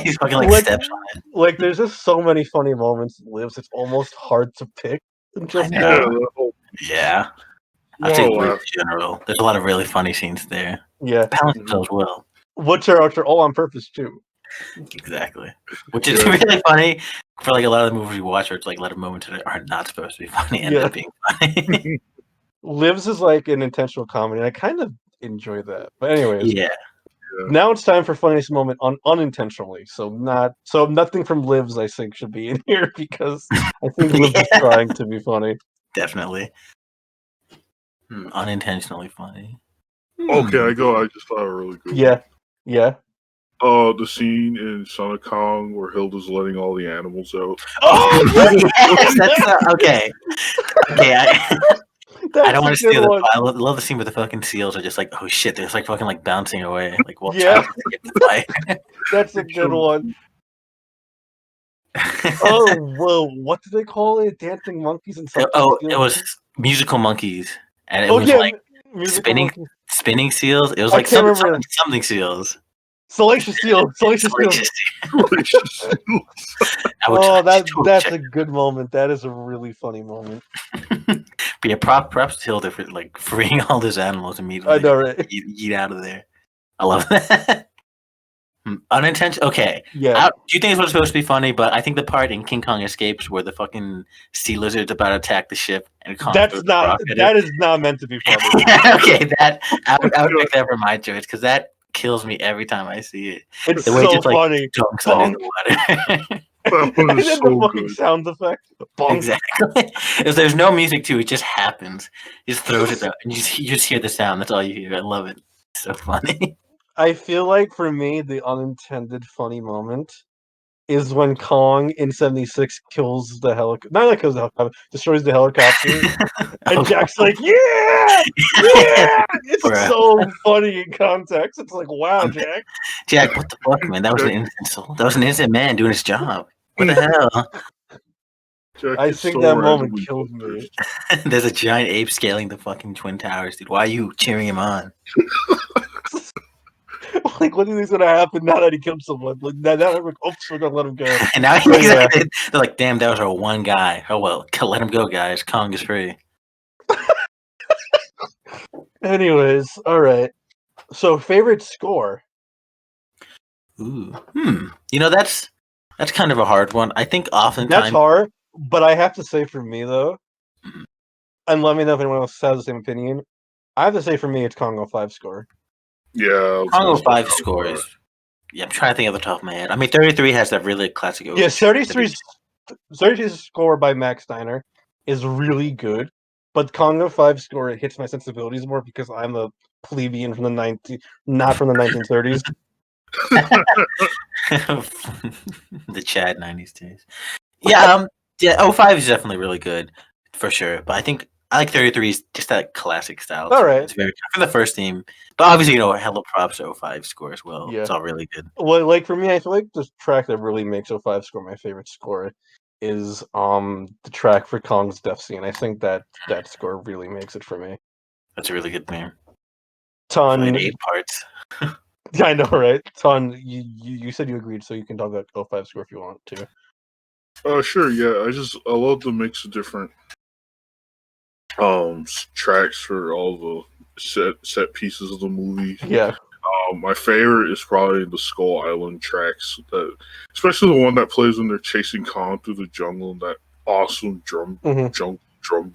[SPEAKER 3] He's fucking like steps on it.
[SPEAKER 1] Like there's just so many funny moments in Lives. It's almost hard to pick.
[SPEAKER 3] Yeah. I think in general, there's a lot of really funny scenes there.
[SPEAKER 1] Yeah,
[SPEAKER 3] balance themselves well.
[SPEAKER 1] Which are all on purpose too.
[SPEAKER 3] Exactly. Which is really funny for like a lot of the movies we watch where it's like a lot of moments that are not supposed to be funny end up being funny.
[SPEAKER 1] Lives is like an intentional comedy, and I kind of enjoy that. But anyways.
[SPEAKER 3] Yeah.
[SPEAKER 1] Now it's time for funniest moment unintentionally. So nothing from Lives I think should be in here because I think Lives is trying to be funny.
[SPEAKER 3] Definitely. Unintentionally funny.
[SPEAKER 2] Okay, I just thought a really good
[SPEAKER 1] one. Yeah.
[SPEAKER 2] The scene in Son of Kong where Hilda's letting all the animals out.
[SPEAKER 3] Oh, yes! That's okay. Okay, I don't want to steal the. I love the scene where the fucking seals are just like, oh shit, they're just like fucking like bouncing away. Like, well,
[SPEAKER 1] yeah. That's a good one. Oh, whoa! What do they call it? Dancing monkeys and something.
[SPEAKER 3] Oh, it was musical monkeys, and it
[SPEAKER 1] Oh
[SPEAKER 3] was
[SPEAKER 1] yeah,
[SPEAKER 3] like
[SPEAKER 1] musical monkey.
[SPEAKER 3] spinning seals. It was
[SPEAKER 1] I
[SPEAKER 3] like
[SPEAKER 1] can't remember.
[SPEAKER 3] something seals.
[SPEAKER 1] Salacious Seal. Salacious Seal.
[SPEAKER 3] Salacious. I would
[SPEAKER 1] Oh,
[SPEAKER 3] totally
[SPEAKER 1] that's
[SPEAKER 3] check
[SPEAKER 1] a good moment. That is a really funny moment.
[SPEAKER 3] But yeah, props to Hilda for like freeing all those animals immediately.
[SPEAKER 1] I know, right?
[SPEAKER 3] Eat out of there. I love that. Unintentional. Okay.
[SPEAKER 1] Yeah.
[SPEAKER 3] Do you think it was supposed to be funny? But I think the part in King Kong Escapes where the fucking sea lizard's about to attack the ship and Kong
[SPEAKER 1] That's
[SPEAKER 3] throws a
[SPEAKER 1] not.
[SPEAKER 3] rock at
[SPEAKER 1] That
[SPEAKER 3] it.
[SPEAKER 1] is not meant to be funny.
[SPEAKER 3] Okay, I would pick that for my choice because that kills me every time I see it.
[SPEAKER 1] It's
[SPEAKER 3] The way it
[SPEAKER 1] so
[SPEAKER 3] just like
[SPEAKER 1] funny.
[SPEAKER 3] dunks under the water.
[SPEAKER 2] That
[SPEAKER 1] And
[SPEAKER 2] one is
[SPEAKER 1] then
[SPEAKER 2] so
[SPEAKER 1] the fucking
[SPEAKER 2] good.
[SPEAKER 1] sound effect. Bonk.
[SPEAKER 3] Exactly. If there's no music to it, just happens. He just throws it out, and you just hear the sound. That's all you hear. I love it. It's so funny.
[SPEAKER 1] I feel like for me, the unintended funny moment is when Kong in '76 kills the helicopter. Not like kills the helicopter, destroys the helicopter, and Jack's like, "Yeah, yeah!" It's so funny in context. It's like, "Wow, Jack."
[SPEAKER 3] Jack, what the fuck, man? That was an innocent soul. That was an innocent man doing his job. What the hell?
[SPEAKER 2] Jack
[SPEAKER 1] I
[SPEAKER 2] is
[SPEAKER 1] think
[SPEAKER 2] so
[SPEAKER 1] that moment
[SPEAKER 2] randomly
[SPEAKER 1] killed me.
[SPEAKER 2] bloodthirsty.
[SPEAKER 3] There's a giant ape scaling the fucking Twin Towers, dude. Why are you cheering him on?
[SPEAKER 1] Like, what do you think's gonna happen now that he killed someone? Like, now like, oops, we're gonna let him go.
[SPEAKER 3] And now
[SPEAKER 1] But yeah.
[SPEAKER 3] they're like, damn, that was our one guy. Oh well, let him go, guys. Kong is free.
[SPEAKER 1] Anyways, all right. So, favorite score.
[SPEAKER 3] Ooh, You know, that's kind of a hard one. I think
[SPEAKER 1] That's
[SPEAKER 3] oftentimes
[SPEAKER 1] hard, but I have to say for me though, and let me know if anyone else has the same opinion. I have to say for me, it's Congo 5 score.
[SPEAKER 2] Yeah, I was gonna
[SPEAKER 3] Congo
[SPEAKER 2] say
[SPEAKER 3] 5
[SPEAKER 2] Congo
[SPEAKER 3] scores.
[SPEAKER 2] 5.
[SPEAKER 3] Yeah, I'm trying to think off the top of my head. I mean, 33 has that really classic.
[SPEAKER 1] Yeah, 33's score by Max Steiner is really good, but Congo 5 score it hits my sensibilities more because I'm a plebeian from the not from the 1930s.
[SPEAKER 3] The Chad 90s days. Yeah, yeah, 05 is definitely really good for sure. But I think I like 33 is just that classic style.
[SPEAKER 1] All right.
[SPEAKER 3] It's very for the first team. But obviously, hello props to 05 score as well.
[SPEAKER 1] Yeah.
[SPEAKER 3] It's all really good.
[SPEAKER 1] Well, like for me, I feel like the track that really makes 05 score my favorite score is the track for Kong's death scene. I think that score really makes it for me.
[SPEAKER 3] That's a really good name.
[SPEAKER 1] Ton
[SPEAKER 3] 8 parts.
[SPEAKER 1] I know, right? Ton, you said you agreed, so you can talk about 05 score if you want to.
[SPEAKER 2] Sure, yeah. I love the mix of different tracks for all the set pieces of the movie.
[SPEAKER 1] Yeah.
[SPEAKER 2] My favorite is probably the Skull Island tracks, especially the one that plays when they're chasing Kong through the jungle and that awesome drum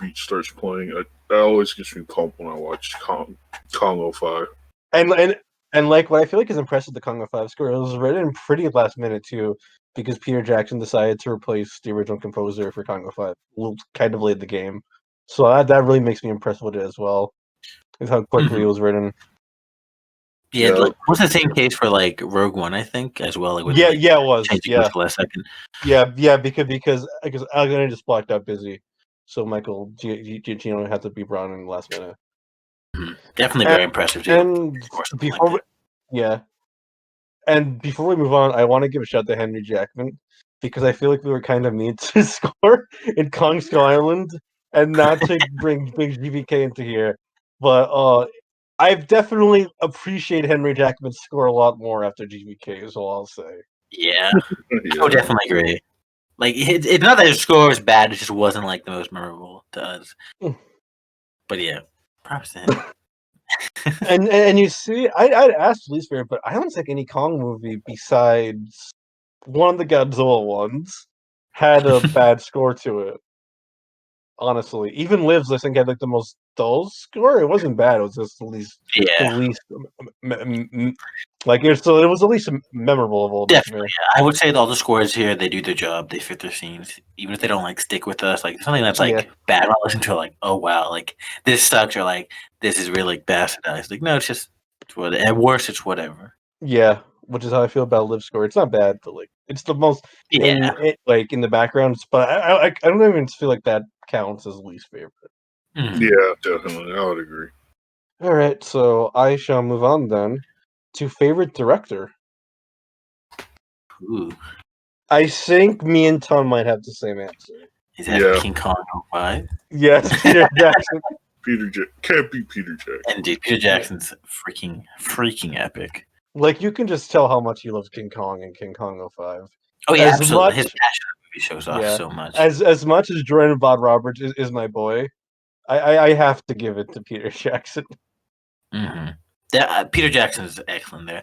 [SPEAKER 2] beat starts playing. That always gets me pumped when I watch Kong 05.
[SPEAKER 1] And like what I feel like is impressive the Congo 5 score, it was written pretty last minute too, because Peter Jackson decided to replace the original composer for Congo 5, kind of late the game. So that really makes me impressed with it as well, is how quickly it was written.
[SPEAKER 3] Yeah, like, was the same case for like Rogue One, I think, as well. Like,
[SPEAKER 1] it was. Yeah,
[SPEAKER 3] last second.
[SPEAKER 1] Yeah, because Alexander just blocked out busy, so Michael Giacchino had to be brought in last minute.
[SPEAKER 3] Definitely very impressive.
[SPEAKER 1] And before we move on, I want to give a shout to Henry Jackman because I feel like we were kind of mean to his score in Kong Skull Island, and not to bring GVK into here, but I've definitely appreciated Henry Jackman's score a lot more after GVK, is all I'll say.
[SPEAKER 3] Yeah, I would definitely agree. Like, it's not that his score was bad; it just wasn't like the most memorable to us. But yeah, props to him.
[SPEAKER 1] and you see, I'd asked least favorite, but I don't think any Kong movie besides one of the Godzilla ones had a bad score to it. Honestly, even Lives, I think, had like the most dull score. It wasn't bad. It was just the least like it was the least memorable of all.
[SPEAKER 3] Definitely, yeah. I would say that all the scores here, they do their job. They fit their scenes, even if they don't like stick with us. Like something that's like bad, I'll listen to it like, oh wow, like this sucks, or like this is really bastardized. Like no, it's just at worst, it's whatever.
[SPEAKER 1] Yeah, which is how I feel about Live score. It's not bad, but like it's the most in the background. But I don't even feel like that counts as least favorite.
[SPEAKER 2] Yeah, definitely, I would agree.
[SPEAKER 1] All right, so I shall move on then to favorite director.
[SPEAKER 3] Ooh.
[SPEAKER 1] I think me and Tom might have the same answer.
[SPEAKER 3] Is that
[SPEAKER 2] Yeah.
[SPEAKER 3] King Kong 05?
[SPEAKER 1] Yes, Peter Jackson.
[SPEAKER 2] Can't be Peter Jackson.
[SPEAKER 3] And dude, Peter Jackson's freaking epic.
[SPEAKER 1] Like, you can just tell how much he loves King Kong and King Kong 05.
[SPEAKER 3] Oh yeah,
[SPEAKER 1] As
[SPEAKER 3] absolutely.
[SPEAKER 1] much-
[SPEAKER 3] His passion in the movie shows off so much.
[SPEAKER 1] As much as Jordan Bob Roberts is my boy, I have to give it to Peter Jackson.
[SPEAKER 3] Mm-hmm. Peter Jackson is excellent there.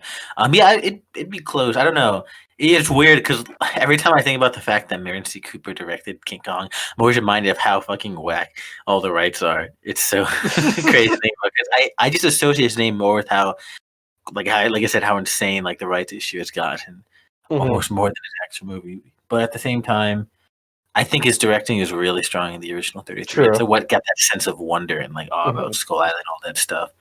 [SPEAKER 3] Yeah, it'd be close. I don't know. It's weird because every time I think about the fact that Marion C. Cooper directed King Kong, I'm always reminded of how fucking whack all the rights are. It's so crazy thing because I just associate his name more with how I said, how insane like the rights issue has gotten, almost more than his actual movie. But at the same time, I think his directing is really strong in the original 33.
[SPEAKER 1] True.
[SPEAKER 3] It's what got that sense of wonder and like awe about Skull Island, all that stuff.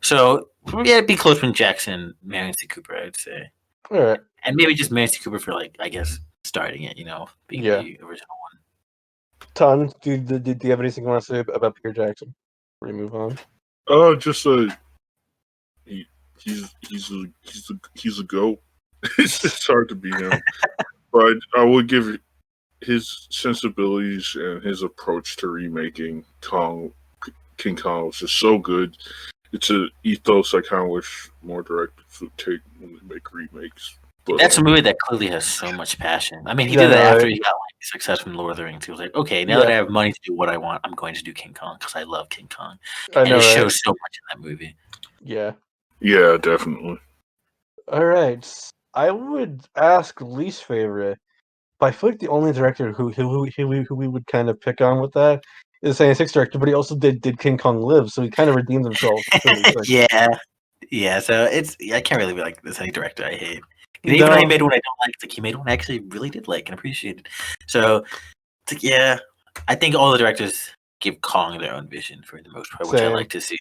[SPEAKER 3] So yeah, it'd be close between Jackson and Marion C. Cooper, I'd say.
[SPEAKER 1] All right.
[SPEAKER 3] And maybe just Marion C. Cooper for like, I guess, starting it, being the original one.
[SPEAKER 1] Ton, do you have anything you want to say about Peter Jackson before we move on?
[SPEAKER 2] Just he's a goat. It's hard to beat him, but I would give his sensibilities and his approach to remaking King Kong was just so good. It's an ethos I kind of wish more directors would take when they make remakes. But,
[SPEAKER 3] that's a movie that clearly has so much passion. I mean, he did that after he got like success from Lord of the Rings. He was like, okay, now that I have money to do what I want, I'm going to do King Kong because I love King Kong. And it shows so much in that movie.
[SPEAKER 1] Yeah.
[SPEAKER 2] Yeah, definitely.
[SPEAKER 1] All right. I would ask least favorite, but I feel like the only director who we would kind of pick on with that is the 96 director, but he also did King Kong Live, so he kind of redeemed himself.
[SPEAKER 3] Yeah. So I can't really be like, there's any director I hate. Even though he made one I don't like, he made one I actually really did like and appreciated. So yeah, I think all the directors give Kong their own vision for the most part, which I like to see.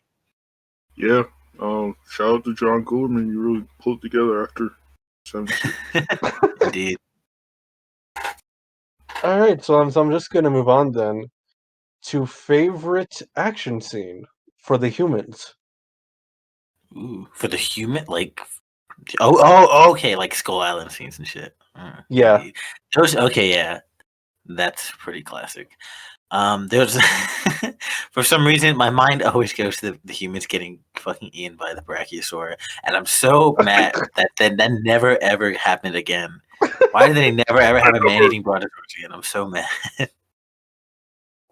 [SPEAKER 2] Yeah. Shout out to John Goodman. You really pulled it together after 76.
[SPEAKER 3] Indeed.
[SPEAKER 1] All right, so I'm just gonna move on then to favorite action scene for the humans.
[SPEAKER 3] Ooh, for the human, like, okay, like Skull Island scenes and shit.
[SPEAKER 1] Yeah,
[SPEAKER 3] those. Okay, yeah, that's pretty classic. There's for some reason my mind always goes to the humans getting fucking eaten by the brachiosaur, and I'm so mad that never ever happened again. Why did they never ever have a man-eating brontosaurus again? I'm so mad.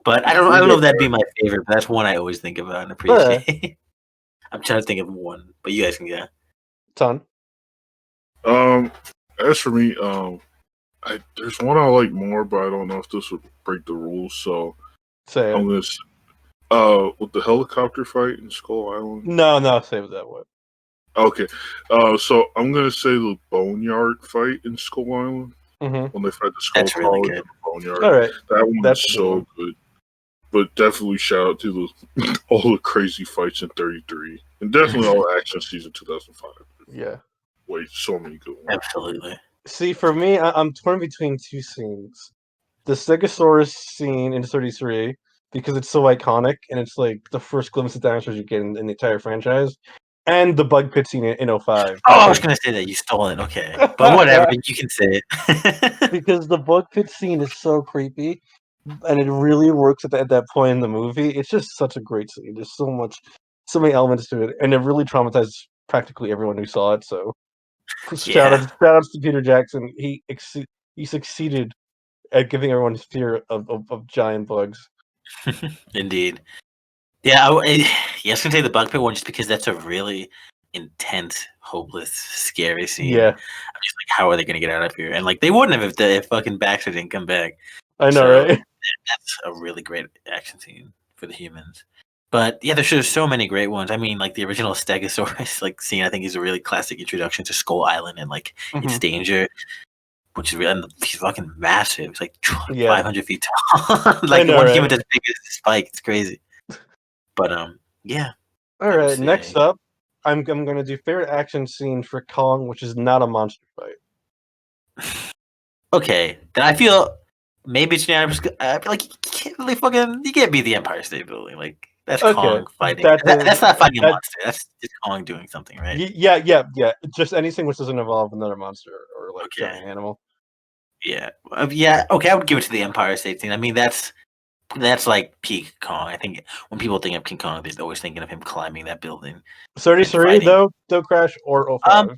[SPEAKER 3] But I don't know if that'd be my favorite, but that's one I always think about and appreciate. I'm trying to think of one, but you guys can get
[SPEAKER 1] Ton.
[SPEAKER 2] As for me, there's one I like more, but I don't know if this would break the rules. So I'm gonna with the helicopter fight in Skull Island.
[SPEAKER 1] No, save that one.
[SPEAKER 2] Okay, so I'm gonna say the boneyard fight in Skull Island when they fight the Skull College in the boneyard.
[SPEAKER 1] All right,
[SPEAKER 2] that one is so good. But definitely shout out to all the crazy fights in 33, and definitely all the action scenes in 2005.
[SPEAKER 1] Yeah,
[SPEAKER 2] wait, so many good ones.
[SPEAKER 3] Absolutely.
[SPEAKER 1] See, for me, I'm torn between two scenes: the Stegosaurus scene in 33 because it's so iconic and it's like the first glimpse of dinosaurs you get in the entire franchise, and the bug pit scene in 05.
[SPEAKER 3] Oh, I was gonna say that you stole it. Okay, but whatever, you can say it.
[SPEAKER 1] Because the bug pit scene is so creepy, and it really works at that point in the movie. It's just such a great scene. There's so many elements to it, and it really traumatized practically everyone who saw it. So, shout outs to Peter Jackson. He succeeded at giving everyone fear of giant bugs.
[SPEAKER 3] Indeed. Yeah, I was gonna say the bug pit one just because that's a really intense, hopeless, scary scene.
[SPEAKER 1] Yeah,
[SPEAKER 3] I'm just like, how are they gonna get out of here? And like, they wouldn't have if fucking Baxter didn't come back.
[SPEAKER 1] I know, right?
[SPEAKER 3] That's a really great action scene for the humans. But yeah, there's so many great ones. I mean, like the original Stegosaurus scene, I think is a really classic introduction to Skull Island and like its danger, which is and he's fucking massive. It's like 500 feet tall. Like one human as big as Spike. It's crazy. But yeah.
[SPEAKER 1] All right. Next up, I'm gonna do favorite action scene for Kong, which is not a monster fight.
[SPEAKER 3] Okay, then I feel maybe it's unanimous. I feel like you can't beat the Empire State Building. Like that's Kong fighting. That's not fighting a monster. That's just Kong doing something, right?
[SPEAKER 1] Yeah. Just anything which doesn't involve another monster or like giant animal.
[SPEAKER 3] Yeah. Yeah. Okay, I would give it to the Empire State scene. I mean, that's like peak Kong. I think when people think of King Kong, they're always thinking of him climbing that building.
[SPEAKER 1] 33 though, Crash or 05?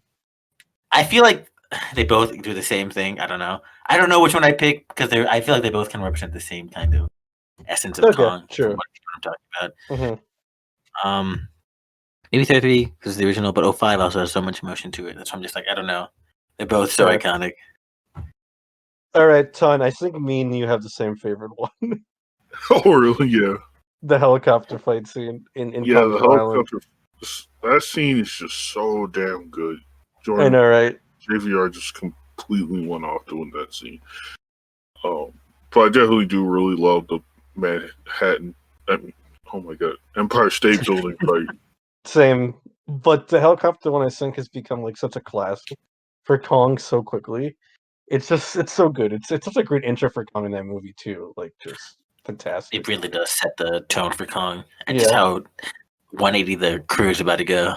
[SPEAKER 3] I feel like they both do the same thing. I don't know. I don't know which one I pick because I feel like they both can represent the same kind of essence of
[SPEAKER 1] Okay,
[SPEAKER 3] Kong.
[SPEAKER 1] true.
[SPEAKER 3] From what I'm talking about.
[SPEAKER 1] Mm-hmm.
[SPEAKER 3] Maybe 33 because the original, but 05 also has so much emotion to it. That's why I'm just like, I don't know. They're both so
[SPEAKER 1] Fair.
[SPEAKER 3] iconic.
[SPEAKER 1] All right, Ton, I think me and you have the same favorite one.
[SPEAKER 2] Oh, really? Yeah.
[SPEAKER 1] The helicopter fight scene in
[SPEAKER 2] Yeah,
[SPEAKER 1] Kong
[SPEAKER 2] the
[SPEAKER 1] Island.
[SPEAKER 2] helicopter. That scene is just so damn good.
[SPEAKER 1] I
[SPEAKER 2] Jordan
[SPEAKER 1] know, right?
[SPEAKER 2] JVR just completely went off doing that scene. But I definitely do really love the Manhattan. Oh my god, Empire State Building fight.
[SPEAKER 1] Same. But the helicopter one, I think, has become like such a classic for Kong so quickly. It's so good. It's such a great intro for Kong in that movie too. Like just fantastic.
[SPEAKER 3] It really does set the tone for Kong and just
[SPEAKER 1] Yeah.
[SPEAKER 3] how 180 the crew is about to go.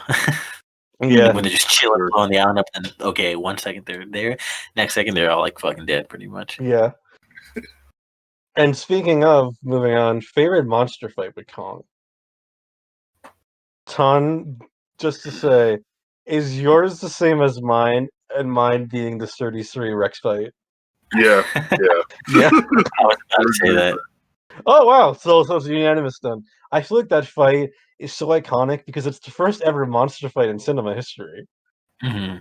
[SPEAKER 1] Yeah.
[SPEAKER 3] When they're just chilling on the island, and okay, 1 second they're there, next second they're all like fucking dead, pretty much.
[SPEAKER 1] Yeah. And speaking of moving on, favorite monster fight with Kong. Ton, just to say, is yours the same as mine, and mine being the 33 Rex fight?
[SPEAKER 2] Yeah, yeah.
[SPEAKER 1] Yeah.
[SPEAKER 3] I was about to say that.
[SPEAKER 1] Oh wow, so it's unanimous then. I feel like that fight is so iconic because it's the first ever monster fight in cinema history.
[SPEAKER 3] Mm-hmm.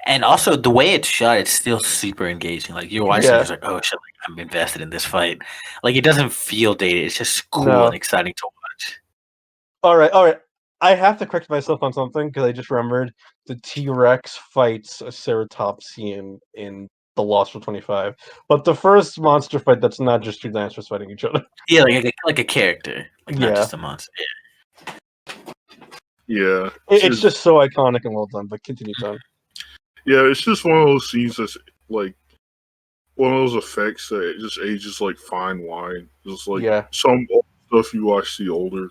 [SPEAKER 3] And also the way it's shot, it's still super engaging. Like you're watching,
[SPEAKER 1] Yeah.
[SPEAKER 3] it's like, oh shit, like, I'm invested in this fight. Like it doesn't feel dated. It's just cool
[SPEAKER 1] No.
[SPEAKER 3] and exciting to watch.
[SPEAKER 1] All right. I have to correct myself on something because I just remembered the T-Rex fights a Ceratopsian in The Lost for 25. But the first monster fight that's not just two dinosaurs fighting each other.
[SPEAKER 3] Yeah, like a character, like not
[SPEAKER 1] Yeah.
[SPEAKER 3] just a monster. Yeah.
[SPEAKER 2] Yeah.
[SPEAKER 1] It's just so iconic and well done. But continue, Tom.
[SPEAKER 2] Yeah, it's just one of those scenes that's like one of those effects that it just ages like fine wine. Just like some old stuff you watch the older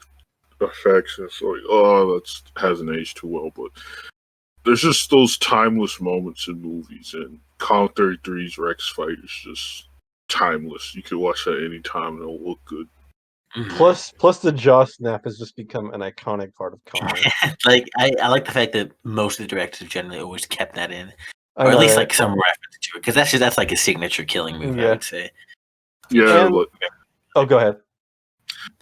[SPEAKER 2] effects, and it's like, oh, that hasn't aged too well. But there's just those timeless moments in movies, and Kong 33's Rex fight is just timeless. You could watch that any time and it'll look good.
[SPEAKER 1] Mm-hmm. Plus the jaw snap has just become an iconic part of Kong.
[SPEAKER 3] Like I like the fact that most of the directors have generally always kept that in, or at least like some reference to it, because that's like a signature killing move. I would say.
[SPEAKER 2] Yeah.
[SPEAKER 1] Oh, go ahead.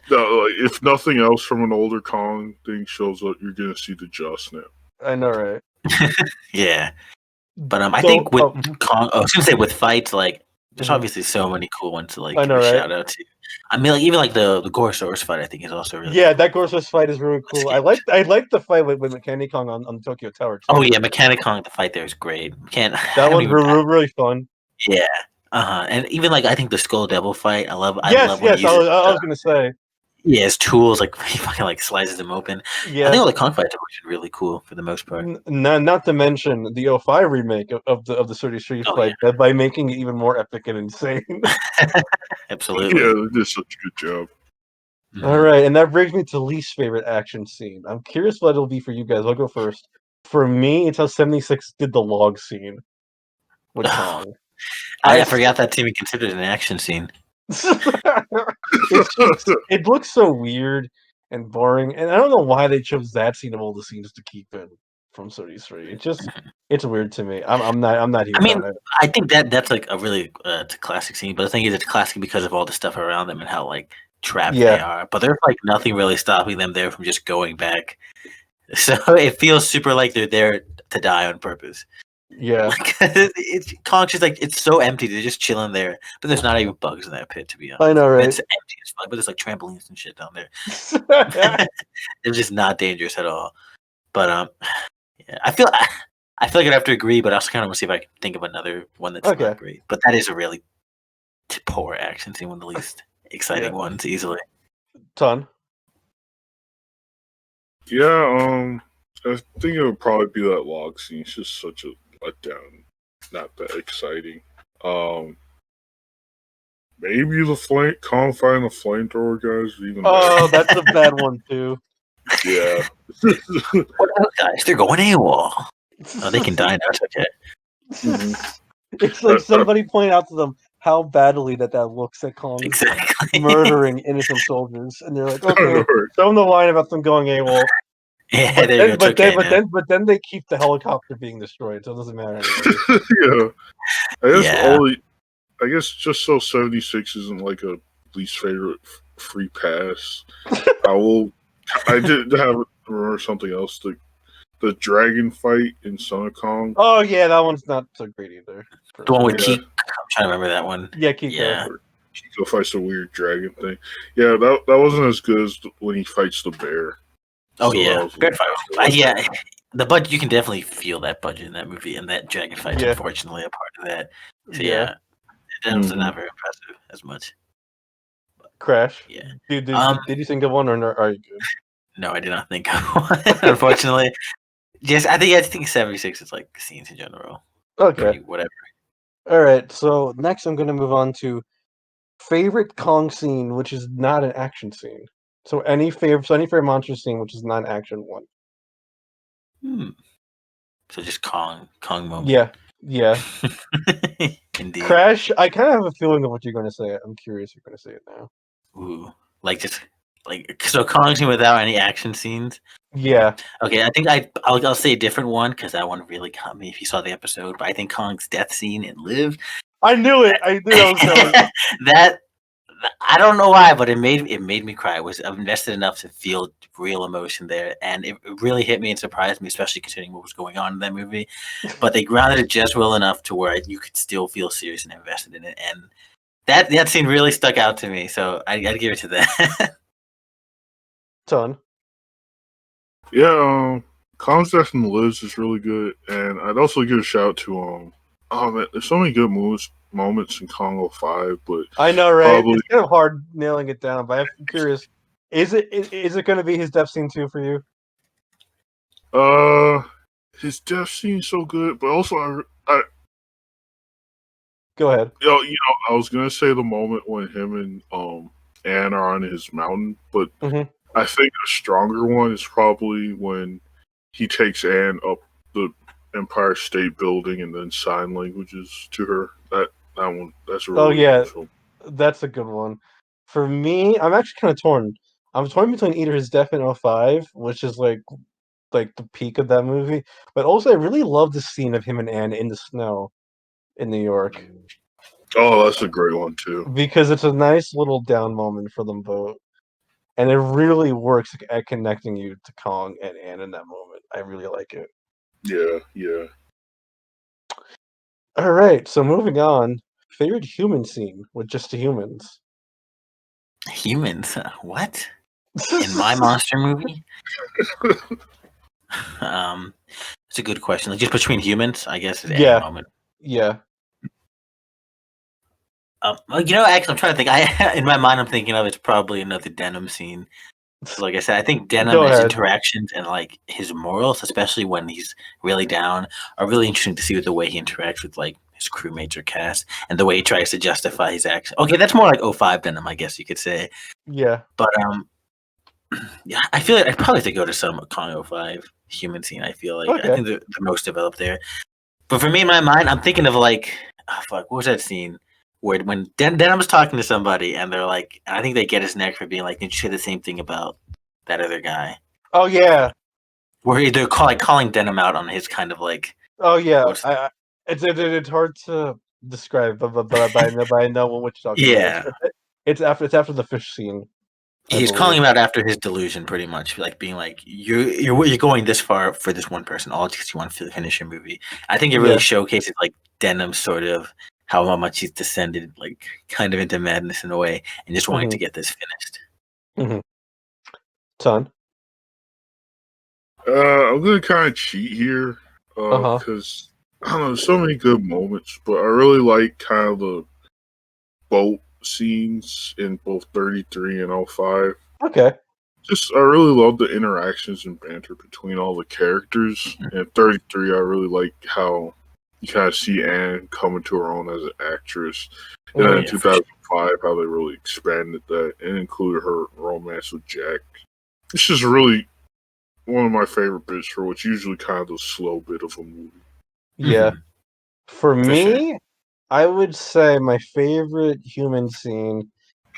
[SPEAKER 2] If nothing else from an older Kong thing shows up, you're gonna see the jaw snap.
[SPEAKER 1] I know, right?
[SPEAKER 3] Yeah, but I think with Kong, I was gonna say with fights, like there's obviously so many cool ones to like give a shout out to. I mean, like even like the Gorosaurus fight, I think is also really
[SPEAKER 1] cool. That Gorosaurus fight is really cool. I like the fight with Mechanic Kong on Tokyo Tower too.
[SPEAKER 3] Oh yeah, Mechanic Kong, the fight there is great.
[SPEAKER 1] That one's really fun.
[SPEAKER 3] Yeah. And even like I think the Skull Devil fight, I love.
[SPEAKER 1] Yes. I was gonna say.
[SPEAKER 3] Yeah, his tools like he fucking like slices them open. Yeah, I think all the Kong fights are really cool for the most part.
[SPEAKER 1] Not to mention the 05 remake of the 33 fight by making it even more epic and insane.
[SPEAKER 3] Absolutely.
[SPEAKER 2] Yeah, they did such a good job.
[SPEAKER 1] Mm-hmm. All right, and that brings me to least favorite action scene. I'm curious what it'll be for you guys. I'll go first. For me, it's how 76 did the log scene with Kong.
[SPEAKER 3] I forgot that to be considered an action scene.
[SPEAKER 1] It looks so weird and boring, and I don't know why they chose that scene of all the scenes to keep in from 33. It's weird to me. I'm not here.
[SPEAKER 3] I mean, I think that's like a really it's a classic scene, but the thing is, it's classic because of all the stuff around them and how like trapped they are. But there's like nothing really stopping them there from just going back. So it feels super like they're there to die on purpose.
[SPEAKER 1] Yeah,
[SPEAKER 3] Kong's just like it's so empty. They're just chilling there, but there's not even bugs in that pit, to be honest.
[SPEAKER 1] I know, right?
[SPEAKER 3] It's empty as fuck, but there's like trampolines and shit down there. They're just not dangerous at all. But yeah, I feel like I'd have to agree, but I also kind of want to see if I can think of another one that's not great. But that is a really poor action scene, one of the least exciting ones, easily.
[SPEAKER 1] Ton.
[SPEAKER 2] Yeah, I think it would probably be that log scene. It's just such a letdown. Not that exciting. Maybe the Kong fighting the flamethrower guys. Even
[SPEAKER 1] that's a bad one too.
[SPEAKER 2] Yeah.
[SPEAKER 3] What else, guys? They're going AWOL. Oh, they can die now. It's okay.
[SPEAKER 2] Mm-hmm.
[SPEAKER 1] It's like somebody pointed out to them how badly that looks at Kong
[SPEAKER 3] Exactly.
[SPEAKER 1] murdering innocent soldiers, and they're like, okay,
[SPEAKER 2] Right.
[SPEAKER 1] show them the line about them going AWOL.
[SPEAKER 3] Yeah,
[SPEAKER 1] But
[SPEAKER 3] there
[SPEAKER 1] then,
[SPEAKER 3] you go.
[SPEAKER 1] but then, but then, but then they keep the helicopter being destroyed, so it doesn't matter anyway.
[SPEAKER 2] Yeah.
[SPEAKER 3] Yeah.
[SPEAKER 2] I guess just so 76 isn't like a least favorite free pass. I did have remember something else. The dragon fight in Son of Kong.
[SPEAKER 1] Oh yeah, that one's not so great either.
[SPEAKER 3] The one with
[SPEAKER 2] Yeah.
[SPEAKER 3] Kiko. I'm trying to remember that one.
[SPEAKER 1] Yeah, Kiko.
[SPEAKER 3] Yeah.
[SPEAKER 2] Kiko fights the weird dragon thing. Yeah, that wasn't as good as when he fights the bear.
[SPEAKER 3] Oh
[SPEAKER 2] So
[SPEAKER 3] yeah,
[SPEAKER 2] that was-
[SPEAKER 3] Bear fight. Yeah, the budget, you can definitely feel that budget in that movie, and that dragon fight's
[SPEAKER 1] Yeah.
[SPEAKER 3] unfortunately a part of that. So
[SPEAKER 1] Yeah.
[SPEAKER 3] that was
[SPEAKER 2] Mhm.
[SPEAKER 3] not very impressive as much.
[SPEAKER 1] Crash.
[SPEAKER 3] Yeah.
[SPEAKER 1] Did you think of one, or are you good?
[SPEAKER 3] No, I did not think of one. Unfortunately, I think 76 is like scenes in general.
[SPEAKER 1] Okay.
[SPEAKER 3] Pretty whatever.
[SPEAKER 1] All right. So next, I'm going to move on to favorite Kong scene, which is not an action scene. So any favorite monster scene, which is not an action one.
[SPEAKER 3] So just Kong moment.
[SPEAKER 1] Yeah.
[SPEAKER 3] Indeed.
[SPEAKER 1] Crash. I kind of have a feeling of what you're going to say. I'm curious you're going to say it now.
[SPEAKER 3] Ooh, so Kong scene without any action scenes.
[SPEAKER 1] Yeah.
[SPEAKER 3] Okay, I think I'll say a different one because that one really caught me if you saw the episode. But I think Kong's death scene in Live.
[SPEAKER 1] I knew it. I knew that was coming.
[SPEAKER 3] That I don't know why, but it made me cry. I was invested enough to feel real emotion there, and it really hit me and surprised me, especially considering what was going on in that movie. But they grounded it just well enough to where you could still feel serious and invested in it, and that scene really stuck out to me. So I'd give it to that.
[SPEAKER 1] Ton.
[SPEAKER 2] Yeah, Kong's Death and Liz is really good, and I'd also give a shout out to oh man, there's so many good moments in Kong 05, but
[SPEAKER 1] I know, right?
[SPEAKER 2] probably
[SPEAKER 1] It's kind of hard nailing it down, but I'm curious. Is it going to be his death scene too for you?
[SPEAKER 2] his death scene's so good, but also I
[SPEAKER 1] Go ahead.
[SPEAKER 2] I was gonna say the moment when him and Anne are on his mountain, but
[SPEAKER 1] Mhm.
[SPEAKER 2] I think a stronger one is probably when he takes Anne up the Empire State Building and then sign languages to her. That one, that's a really
[SPEAKER 1] yeah.
[SPEAKER 2] emotional.
[SPEAKER 1] That's a good one. For me, I'm actually kind of torn. I'm torn between either his death in 05, which is like the peak of that movie, but also I really love the scene of him and Anne in the snow in New York
[SPEAKER 2] Oh, that's a great one too.
[SPEAKER 1] because it's a nice little down moment for them both, and it really works at connecting you to Kong and Anne in that moment. I really like it.
[SPEAKER 2] Yeah.
[SPEAKER 1] All right, so moving on. Favorite human scene with just the humans.
[SPEAKER 3] Humans? What? In my monster movie? It's a good question. Like just between humans, I guess is any moment.
[SPEAKER 1] Yeah.
[SPEAKER 3] Actually, I'm trying to think. In my mind, I'm thinking of it's probably another Denim scene. So, like I said, I think Denim, his interactions and like his morals, especially when he's really down, are really interesting to see with the way he interacts with like his crewmates or cast and the way he tries to justify his actions. Okay, that's more like 05 Denim, I guess you could say.
[SPEAKER 1] Yeah.
[SPEAKER 3] But yeah, I feel like I'd probably have to go to some Kong 05 human scene. I feel like I think the most developed there. But for me, in my mind, I'm thinking of like, what was that scene? Where when Denim was talking to somebody and they're like, I think they get his neck for being like, did you say the same thing about that other guy?
[SPEAKER 1] Oh yeah.
[SPEAKER 3] Where they're calling Denim out on his kind of like.
[SPEAKER 1] Oh yeah. It's hard to describe, but I know what you're talking about. It's after the fish scene.
[SPEAKER 3] He's calling him out after his delusion, pretty much, like being like, "You're going this far for this one person, all because you want to finish your movie." I think it really showcases like Denim's sort of how much he's descended, like kind of into madness in a way, and just wanting to get this finished.
[SPEAKER 1] Mm-hmm. Ton.
[SPEAKER 2] I'm gonna kind of cheat here because I don't know, there's so many good moments, but I really like kind of the boat scenes in both 33 and 05.
[SPEAKER 1] Okay.
[SPEAKER 2] I really love the interactions and banter between all the characters. And 33, I really like how you kind of see Anne coming to her own as an actress. And then in 2005, how they really expanded that and included her romance with Jack. It's just really one of my favorite bits for what's usually kind of the slow bit of a movie.
[SPEAKER 1] Yeah. For me, I would say my favorite human scene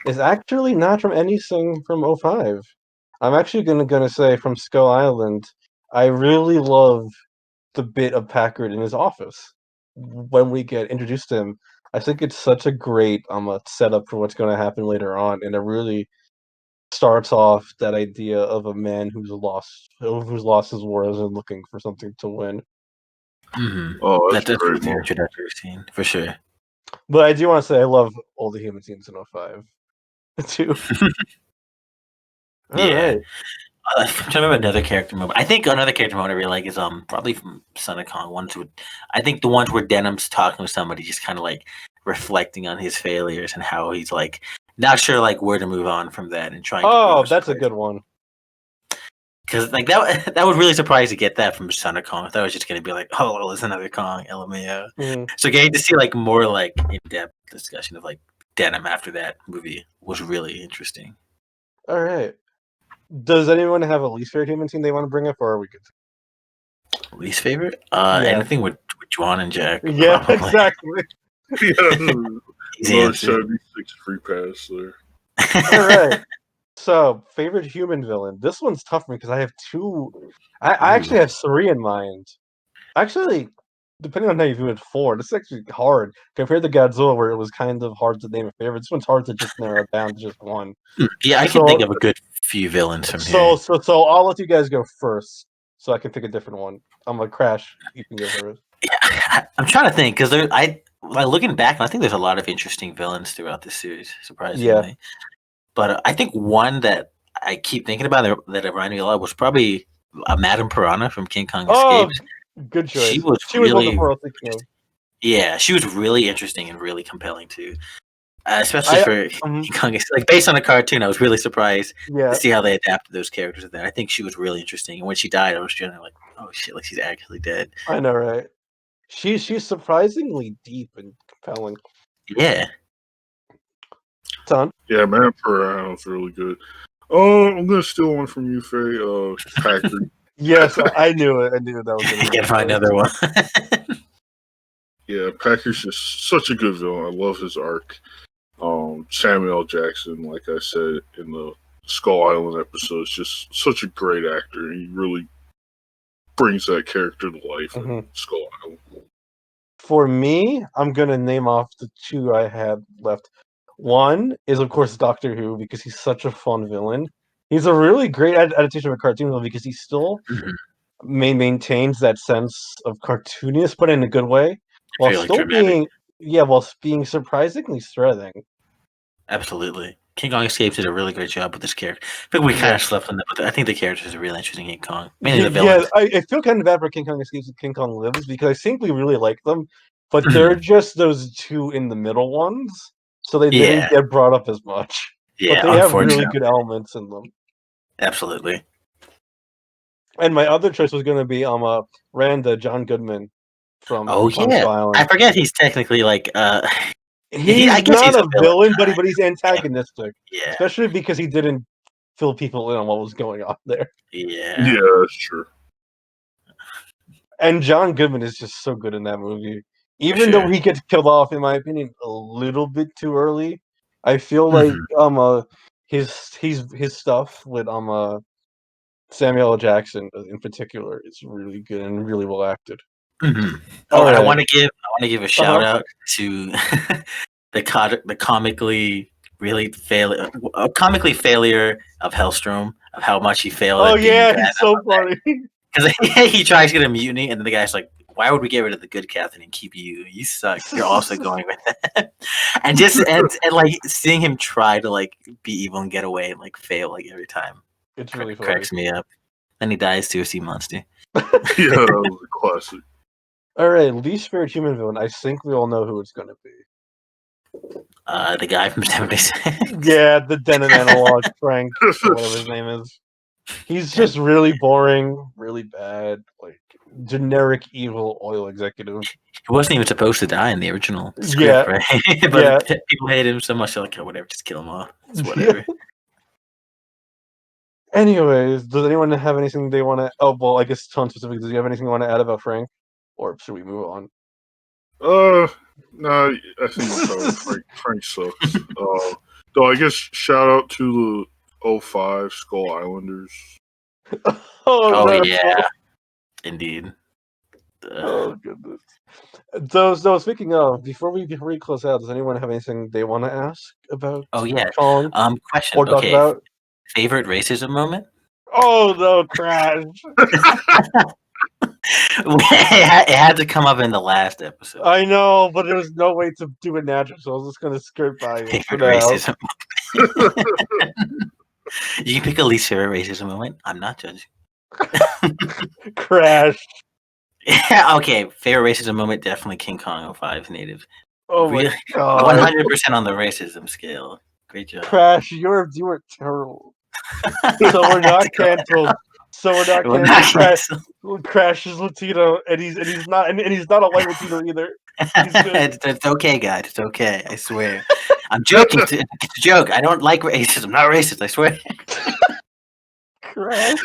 [SPEAKER 1] is actually not from anything from '05. I'm actually gonna say from Skull Island. I really love the bit of Packard in his office when we get introduced to him. I think it's such a great setup for what's going to happen later on, and it really starts off that idea of a man who's lost his wars and looking for something to win.
[SPEAKER 2] Oh, that's
[SPEAKER 3] That's
[SPEAKER 2] great.
[SPEAKER 3] the introductory scene for sure.
[SPEAKER 1] But I do want to say I love all the human scenes in '05 too. All
[SPEAKER 3] Yeah.
[SPEAKER 1] right.
[SPEAKER 3] I'm trying to remember another character moment. I think another character moment I really like is probably from Son of Kong. I think the ones where Denham's talking with somebody, just kind of like reflecting on his failures and how he's like not sure like where to move on from that and trying to grow.
[SPEAKER 1] Oh, that's a good one.
[SPEAKER 3] Because like that was really surprised to get that from Son of Kong. I thought it was just gonna be like, oh, well, there's another Kong, LMAO.
[SPEAKER 1] Mm.
[SPEAKER 3] So getting to see like more like in depth discussion of like Denham after that movie was really interesting.
[SPEAKER 1] All right. Does anyone have a least favorite human scene they want to bring up, or are we good?
[SPEAKER 3] Least favorite?
[SPEAKER 1] Yeah.
[SPEAKER 3] Anything with Juan and Jack.
[SPEAKER 1] Yeah,
[SPEAKER 3] probably.
[SPEAKER 1] exactly.
[SPEAKER 2] Yeah,
[SPEAKER 3] Easy
[SPEAKER 2] another
[SPEAKER 3] answer.
[SPEAKER 2] 76 free pass there.
[SPEAKER 1] All right. So, favorite human villain. This one's tough for me because I have two. I actually have three in mind. Actually, depending on how you view it, four. This is actually hard compared to Godzilla, where it was kind of hard to name a favorite. This one's hard to just narrow it down to just one.
[SPEAKER 3] Yeah, I can think of a good few villains from here.
[SPEAKER 1] So I'll let you guys go first, so I can pick a different one. I'm gonna Crash. You can go first.
[SPEAKER 3] Yeah, I'm trying to think because looking back, I think there's a lot of interesting villains throughout this series. Surprisingly, but I think one that I keep thinking about that reminded me a lot was probably Madame Piranha from King Kong Escapes.
[SPEAKER 1] Good choice.
[SPEAKER 3] She was
[SPEAKER 1] one
[SPEAKER 3] really,
[SPEAKER 1] before I was thinking of.
[SPEAKER 3] yeah, she was really interesting and really compelling too. Especially for King Kong, like based on the cartoon, I was really surprised to see how they adapted those characters there. I think she was really interesting, and when she died, I was generally like, "Oh shit!" Like she's actually dead.
[SPEAKER 1] I know, right? She's surprisingly deep and compelling.
[SPEAKER 3] Yeah.
[SPEAKER 1] Ton.
[SPEAKER 2] Yeah, Man Piranha was really good. Oh, I'm gonna steal one from you, Faye. Packard.
[SPEAKER 1] Yes, I knew it. I knew that was.
[SPEAKER 3] I gotta find another one.
[SPEAKER 2] Yeah, Packer's just such a good villain. I love his arc. Samuel L. Jackson, like I said in the Skull Island episode, is just such a great actor. He really brings that character to life in Skull Island.
[SPEAKER 1] For me, I'm gonna name off the two I had left. One is, of course, Doctor Who, because he's such a fun villain. He's a really great adaptation of a cartoon villain because he still maintains that sense of cartooniness, but in a good way, while still being surprisingly threatening.
[SPEAKER 3] Absolutely. King Kong Escapes did a really great job with this character. I think we kind of slept on that, but I think the characters are really interesting in King Kong. Mainly the villains.
[SPEAKER 1] Yeah, I feel kind of bad for King Kong Escapes and King Kong Lives because I think we really like them, but they're just those two in the middle ones, so they didn't get brought up as much.
[SPEAKER 3] Yeah,
[SPEAKER 1] but they have really good elements in them.
[SPEAKER 3] Absolutely.
[SPEAKER 1] And my other choice was going to be Randa, John Goodman from
[SPEAKER 3] Skull Island. I forget he's technically like
[SPEAKER 1] he's not a villain, but he's antagonistic. Yeah. Especially because he didn't fill people in on what was going on there.
[SPEAKER 3] Yeah.
[SPEAKER 2] Yeah, that's true.
[SPEAKER 1] And John Goodman is just so good in that movie. Even though he gets killed off, in my opinion, a little bit too early. I feel like his stuff with Samuel L. Jackson in particular is really good and really well acted.
[SPEAKER 3] Oh, right. I want to give a shout out to the comically failure of Hellstrom, of how much he failed.
[SPEAKER 1] Oh yeah, he's so funny.
[SPEAKER 3] Because he tries to get a mutiny, and then the guy's like, "Why would we get rid of the good captain and keep you? You suck. You're also going with that." and like seeing him try to like be evil and get away and like fail like every time.
[SPEAKER 1] It's really funny.
[SPEAKER 3] Cracks me up. Then he dies to a sea monster.
[SPEAKER 2] Yeah, that was a classic.
[SPEAKER 1] All right, least favorite human villain. I think we all know who it's going to be.
[SPEAKER 3] The guy from 76.
[SPEAKER 1] Yeah, the Denon analog, Frank, or whatever his name is. He's just really boring, really bad, like generic evil oil executive.
[SPEAKER 3] He wasn't even supposed to die in the original script, right? But people hate him so much, they're like, oh, whatever, just kill him off. It's whatever.
[SPEAKER 1] Anyways, does anyone have anything they want to... Oh, well, I guess Ton specifically, does you have anything you want to add about Frank? Or should we move on?
[SPEAKER 2] Nah, I think Frank sucks. Though I guess shout out to the '05 Skull Islanders.
[SPEAKER 1] Oh,
[SPEAKER 3] Oh
[SPEAKER 1] no.
[SPEAKER 3] yeah, indeed.
[SPEAKER 1] Oh goodness. So speaking of, before we close out, does anyone have anything they want to ask about
[SPEAKER 3] Oh yeah.
[SPEAKER 1] Kong
[SPEAKER 3] Question.
[SPEAKER 1] or talk
[SPEAKER 3] Okay.
[SPEAKER 1] about?
[SPEAKER 3] Favorite racism moment?
[SPEAKER 1] Oh no, Crash!
[SPEAKER 3] It had to come up in the last episode.
[SPEAKER 1] I know, but there was no way to do it naturally, so I was just gonna skirt by it for
[SPEAKER 3] Favorite
[SPEAKER 1] now.
[SPEAKER 3] racism. You can pick a least favorite racism moment. I'm not judging.
[SPEAKER 1] Crash!
[SPEAKER 3] Yeah, okay, favorite racism moment, definitely King Kong '05 native.
[SPEAKER 1] Oh my
[SPEAKER 3] Really,
[SPEAKER 1] god!
[SPEAKER 3] 100% on the racism scale. Great job.
[SPEAKER 1] Crash, you were terrible. So we're not canceled.
[SPEAKER 3] We're not canceled.
[SPEAKER 1] Crash is Latino, and he's not a white Latino either. He's good.
[SPEAKER 3] It's okay, guys. It's okay. I swear. I'm joking. It's a joke. I don't like racism. I'm not racist. I swear.
[SPEAKER 1] Crash.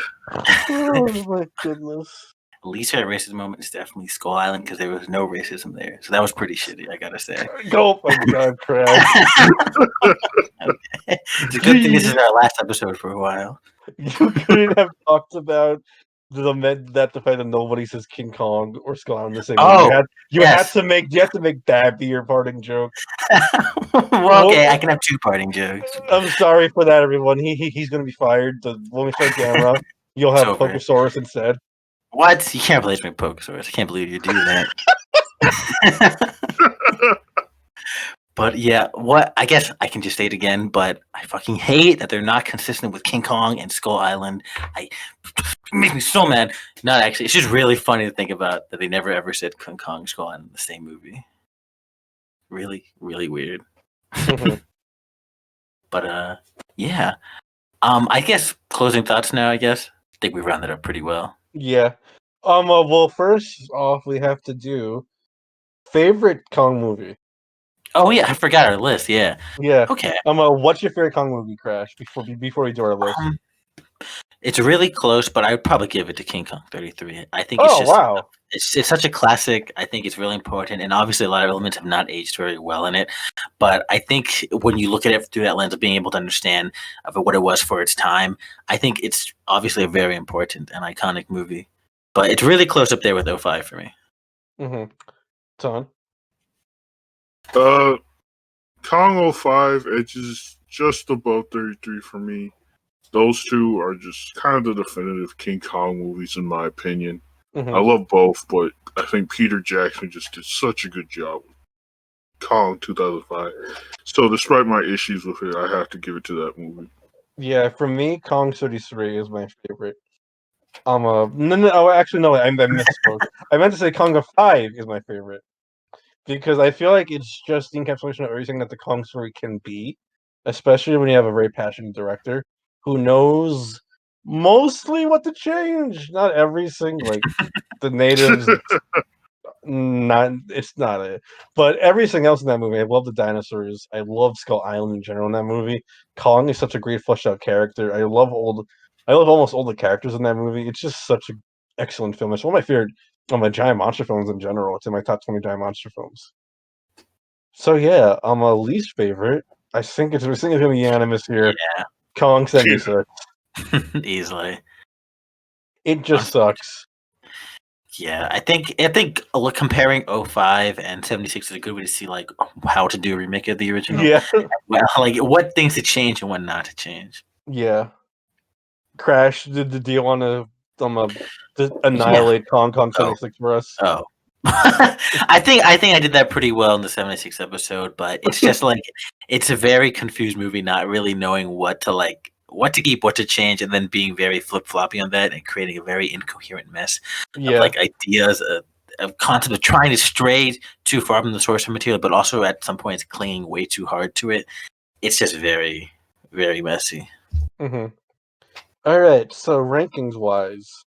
[SPEAKER 1] Oh my goodness.
[SPEAKER 3] Least favorite racism moment is definitely Skull Island because there was no racism there, so that was pretty shitty. I gotta say.
[SPEAKER 1] Oh my god, Crash.
[SPEAKER 3] Okay. It's a good thing this is our last episode for a while.
[SPEAKER 1] You couldn't have talked about the fact that nobody says King Kong or Skull Island the same way.
[SPEAKER 3] Oh,
[SPEAKER 1] You had to make that be your parting joke.
[SPEAKER 3] Well, okay, I can have two parting jokes.
[SPEAKER 1] I'm sorry for that, everyone. He's gonna be fired. When we start camera, you'll have Pokesaurus instead.
[SPEAKER 3] What? You can't replace my Pokesaurus. I can't believe you do that. But yeah, what I guess I can just say it again, but I fucking hate that they're not consistent with King Kong and Skull Island. It makes me so mad. Not actually, it's just really funny to think about that they never ever said King Kong and Skull Island in the same movie. Really, really weird. But yeah. I guess closing thoughts now, I guess. I think we rounded up pretty well.
[SPEAKER 1] Yeah. Well, first off, we have to do favorite Kong movie.
[SPEAKER 3] Oh yeah, I forgot our list. Yeah.
[SPEAKER 1] Yeah.
[SPEAKER 3] Okay.
[SPEAKER 1] What's your favorite Kong movie, Crash? Before we do our list.
[SPEAKER 3] It's really close, but I would probably give it to King Kong 33. I think
[SPEAKER 1] wow.
[SPEAKER 3] It's such a classic. I think it's really important, and obviously a lot of elements have not aged very well in it. But I think when you look at it through that lens of being able to understand of what it was for its time, I think it's obviously a very important and iconic movie. But it's really close up there with 05 for me.
[SPEAKER 1] Ton.
[SPEAKER 2] Kong 05 edges just above 33 for me. Those two are just kind of the definitive King Kong movies, in my opinion. I love both, but I think Peter Jackson just did such a good job with Kong 2005. So, despite my issues with it, I have to give it to that movie.
[SPEAKER 1] Yeah, for me, Kong 33 is my favorite. No, actually, no, I misspoke. I meant to say Kong 5 is my favorite. Because I feel like it's just the encapsulation of everything that the Kong story can be, especially when you have a very passionate director who knows mostly what to change. Not everything, like the natives. It's not it, but everything else in that movie. I love the dinosaurs. I love Skull Island in general in that movie. Kong is such a great fleshed out character. I love almost all the characters in that movie. It's just such an excellent film. It's one of my favorite my giant monster films in general. It's in my top 20 giant monster films. So yeah, a least favorite. I think it's gonna be unanimous here.
[SPEAKER 3] Yeah.
[SPEAKER 1] Kong 76.
[SPEAKER 3] Easily.
[SPEAKER 1] It just sucks.
[SPEAKER 3] Yeah, I think comparing 05 and 76 is a good way to see like how to do a remake of the original.
[SPEAKER 1] Yeah.
[SPEAKER 3] Well, like what things to change and what not to change.
[SPEAKER 1] Yeah. Crash, do you want to annihilate Kong 76 for us?
[SPEAKER 3] Oh. I think I did that pretty well in the 76 episode, but it's just like it's a very confused movie, not really knowing what to keep, what to change, and then being very flip floppy on that and creating a very incoherent mess of like ideas of concept of trying to stray too far from the source material, but also at some points clinging way too hard to it. It's just very, very messy.
[SPEAKER 1] All right, so rankings wise,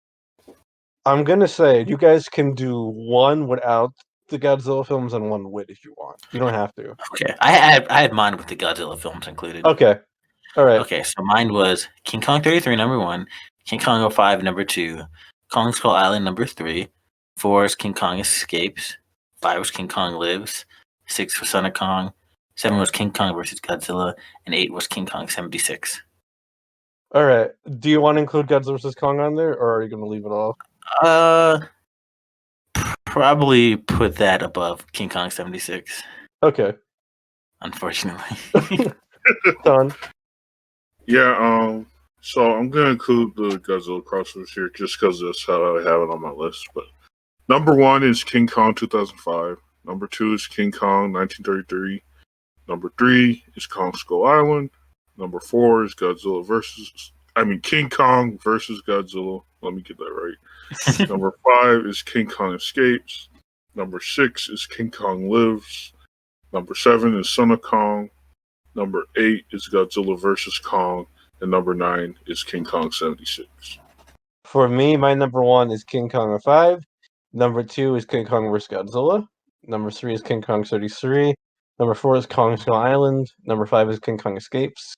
[SPEAKER 1] I'm gonna say you guys can do one without the Godzilla films and one with if you want. You don't have to.
[SPEAKER 3] Okay, I had mine with the Godzilla films included.
[SPEAKER 1] Okay, all right.
[SPEAKER 3] Okay, so mine was King Kong 33 number 1, King Kong 05 number 2, Kong Skull Island number 3, 4 is King Kong Escapes, 5 was King Kong Lives, 6 was Son of Kong, 7 was King Kong versus Godzilla, and 8 was King Kong 76.
[SPEAKER 1] All right. Do you want to include Godzilla vs Kong on there, or are you going to leave it off?
[SPEAKER 3] Probably put that above King Kong 76.
[SPEAKER 1] Okay.
[SPEAKER 3] Unfortunately.
[SPEAKER 1] Done.
[SPEAKER 2] Yeah, so I'm gonna include the Godzilla crossovers here just because that's how I have it on my list. But number 1 is King Kong 2005. Number 2 is King Kong 1933. Number 3 is Kong Skull Island. Number 4 is King Kong versus Godzilla. Let me get that right. Number 5 is King Kong Escapes. Number 6 is King Kong Lives. Number 7 is Son of Kong. Number 8 is Godzilla vs. Kong. And number 9 is King Kong 76.
[SPEAKER 1] For me, my number 1 is King Kong 05. Number 2 is King Kong vs. Godzilla. Number 3 is King Kong 33. Number 4 is Kong Skull Island. Number 5 is King Kong Escapes.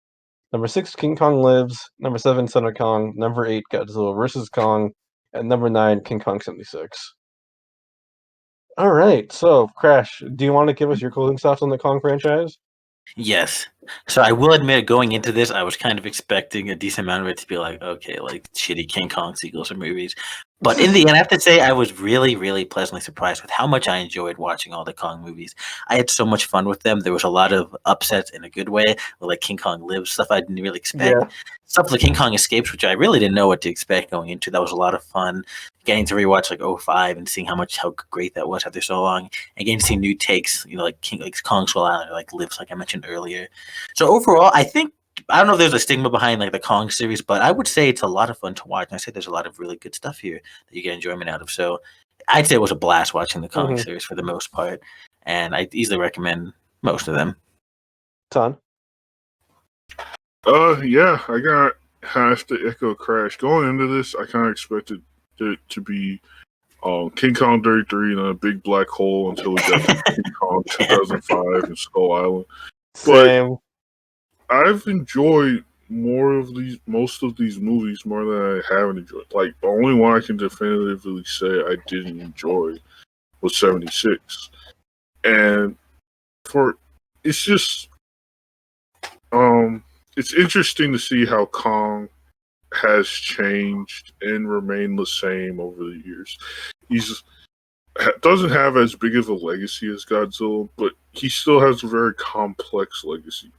[SPEAKER 1] Number 6, King Kong Lives. Number 7, Son of Kong. Number 8, Godzilla vs. Kong. And number 9, King Kong 76. All right, so Crash, do you want to give us your closing thoughts on the Kong franchise?
[SPEAKER 3] Yes. So I will admit, going into this, I was kind of expecting a decent amount of it to be like, okay, like shitty King Kong sequels or movies. But in the end, I have to say, I was really, really pleasantly surprised with how much I enjoyed watching all the Kong movies. I had so much fun with them. There was a lot of upsets in a good way, like King Kong Lives, stuff I didn't really expect.
[SPEAKER 1] Yeah.
[SPEAKER 3] Stuff like King Kong Escapes, which I really didn't know what to expect going into. That was a lot of fun. Getting to rewatch like 05 and seeing how great that was after so long, and getting to see new takes, like Kong Skull Island, or like Lives, like I mentioned earlier. So overall, I think I don't know if there's a stigma behind like the Kong series, but I would say it's a lot of fun to watch. And I say there's a lot of really good stuff here that you get enjoyment out of. So I'd say it was a blast watching the Kong series for the most part, and I easily recommend most of them.
[SPEAKER 1] Ton.
[SPEAKER 2] Yeah, I have to echo Crash. Going into this, I kind of expected it to be King Kong 33 and a big black hole until we got to King Kong 2005 and Skull Island.
[SPEAKER 1] Same.
[SPEAKER 2] But I've enjoyed most of these movies more than I haven't enjoyed. Like, the only one I can definitively say I didn't enjoy was 76. And it's just, it's interesting to see how Kong has changed and remained the same over the years. Doesn't have as big of a legacy as Godzilla, but he still has a very complex legacy.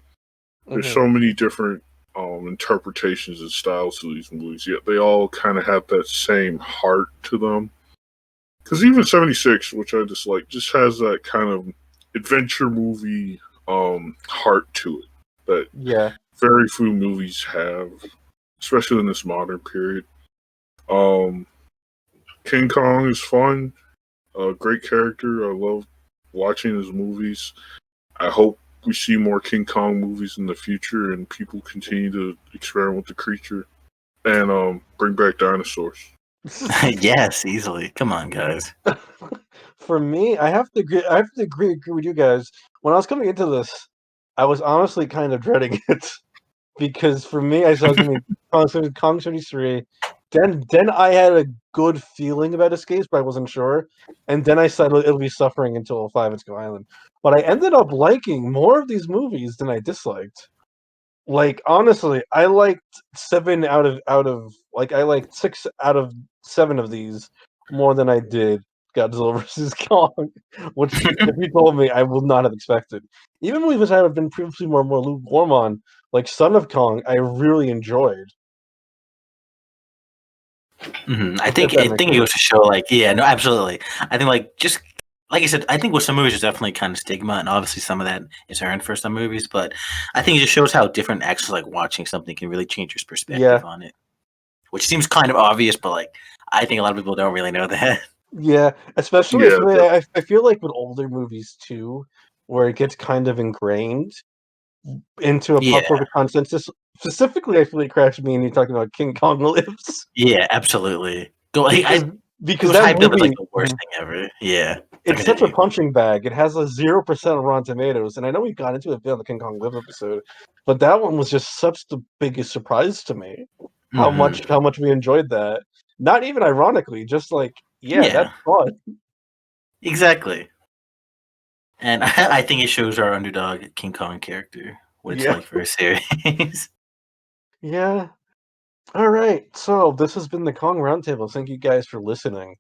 [SPEAKER 2] There's so many different interpretations and styles to these movies, yet they all kind of have that same heart to them. Because even 76, which I dislike, just has that kind of adventure movie heart to it that very few movies have, especially in this modern period. King Kong is fun, great character. I love watching his movies. I hope we see more King Kong movies in the future and people continue to experiment with the creature and bring back dinosaurs.
[SPEAKER 3] Yes, easily. Come on, guys.
[SPEAKER 1] For me, I have to agree with you guys. When I was coming into this, I was honestly kind of dreading it because for me, I saw it was going to be Kong 33. Then I had a good feeling about Escapes, but I wasn't sure. And then I said it'll be Suffering until 05 and Skull Island. But I ended up liking more of these movies than I disliked. Like, honestly, I liked 7 out of like I liked 6 out of 7 of these more than I did Godzilla vs. Kong, which if you told me, I would not have expected. Even movies I have been previously more lukewarm on, like Son of Kong, I really enjoyed.
[SPEAKER 3] I think it goes to show, like, yeah, no, absolutely. I think, like, just like I said, I think with some movies, there's definitely kind of stigma, and obviously some of that is earned for some movies. But I think it just shows how different actually, like, watching something can really change your perspective on it, which seems kind of obvious, but like I think a lot of people don't really know that.
[SPEAKER 1] Yeah, especially I feel like with older movies too, where it gets kind of ingrained into a popular consensus. Specifically, I feel like Crash Me and you talking about King Kong Lives.
[SPEAKER 3] Yeah, absolutely.
[SPEAKER 1] Because that movie
[SPEAKER 3] is like the worst thing ever. Yeah,
[SPEAKER 1] it's such a punching bag. It has a 0% on Rotten Tomatoes, and I know we got into it a bit on the King Kong Lives episode, but that one was just such the biggest surprise to me. How much we enjoyed that. Not even ironically, just like that's fun.
[SPEAKER 3] Exactly. And I think it shows our underdog King Kong character what it's like for a series.
[SPEAKER 1] Yeah. All right. So this has been the Kong Roundtable. Thank you guys for listening.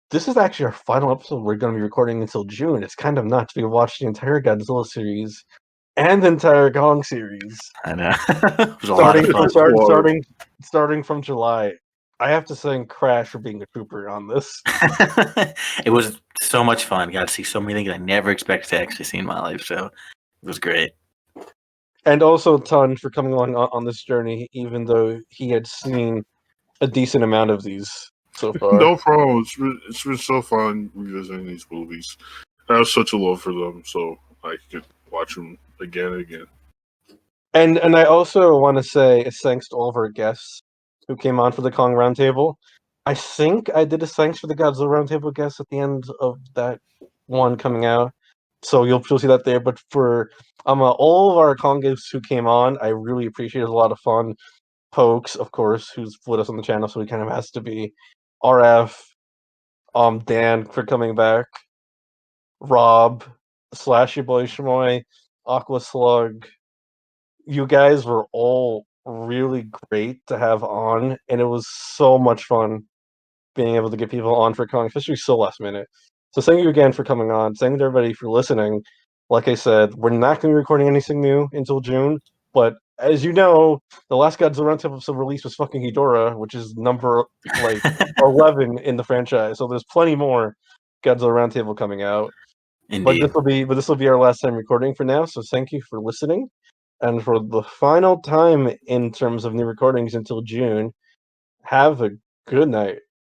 [SPEAKER 1] This is actually our final episode we're going to be recording until June. It's kind of nuts. We watched the entire Godzilla series and the entire Kong series.
[SPEAKER 3] I know. It was a lot of fun.
[SPEAKER 1] Starting from July. I have to thank Crash for being a trooper on this.
[SPEAKER 3] It was so much fun. Got to see so many things I never expected to actually see in my life. So it was great.
[SPEAKER 1] And also Ton for coming along on this journey, even though he had seen a decent amount of these so far.
[SPEAKER 2] No problem. It's been so fun revisiting these movies. I have such a love for them, so I could watch them again and again.
[SPEAKER 1] And I also want to say a thanks to all of our guests who came on for the Kong Roundtable. I think I did a thanks for the Godzilla Roundtable guests at the end of that one coming out, so you'll see that there. But for all of our Kong guests who came on, I really appreciate it. It was a lot of fun. Pokes, of course, who's with us on the channel, so he kind of has to be. RF, Dan for coming back, Rob, Slashy Boy Shmoy, Aqua Slug. You guys were all really great to have on, and it was so much fun being able to get people on for Kong, especially so last minute. So thank you again for coming on. Thank you everybody for listening. Like I said, we're not going to be recording anything new until June, but as you know, the last Godzilla Roundtable episode release was fucking Ghidorah, which is number 11 in the franchise. So there's plenty more Godzilla Roundtable coming out.
[SPEAKER 3] Indeed.
[SPEAKER 1] But this will be our last time recording for now. So thank you for listening. And for the final time in terms of new recordings until June, have a good night.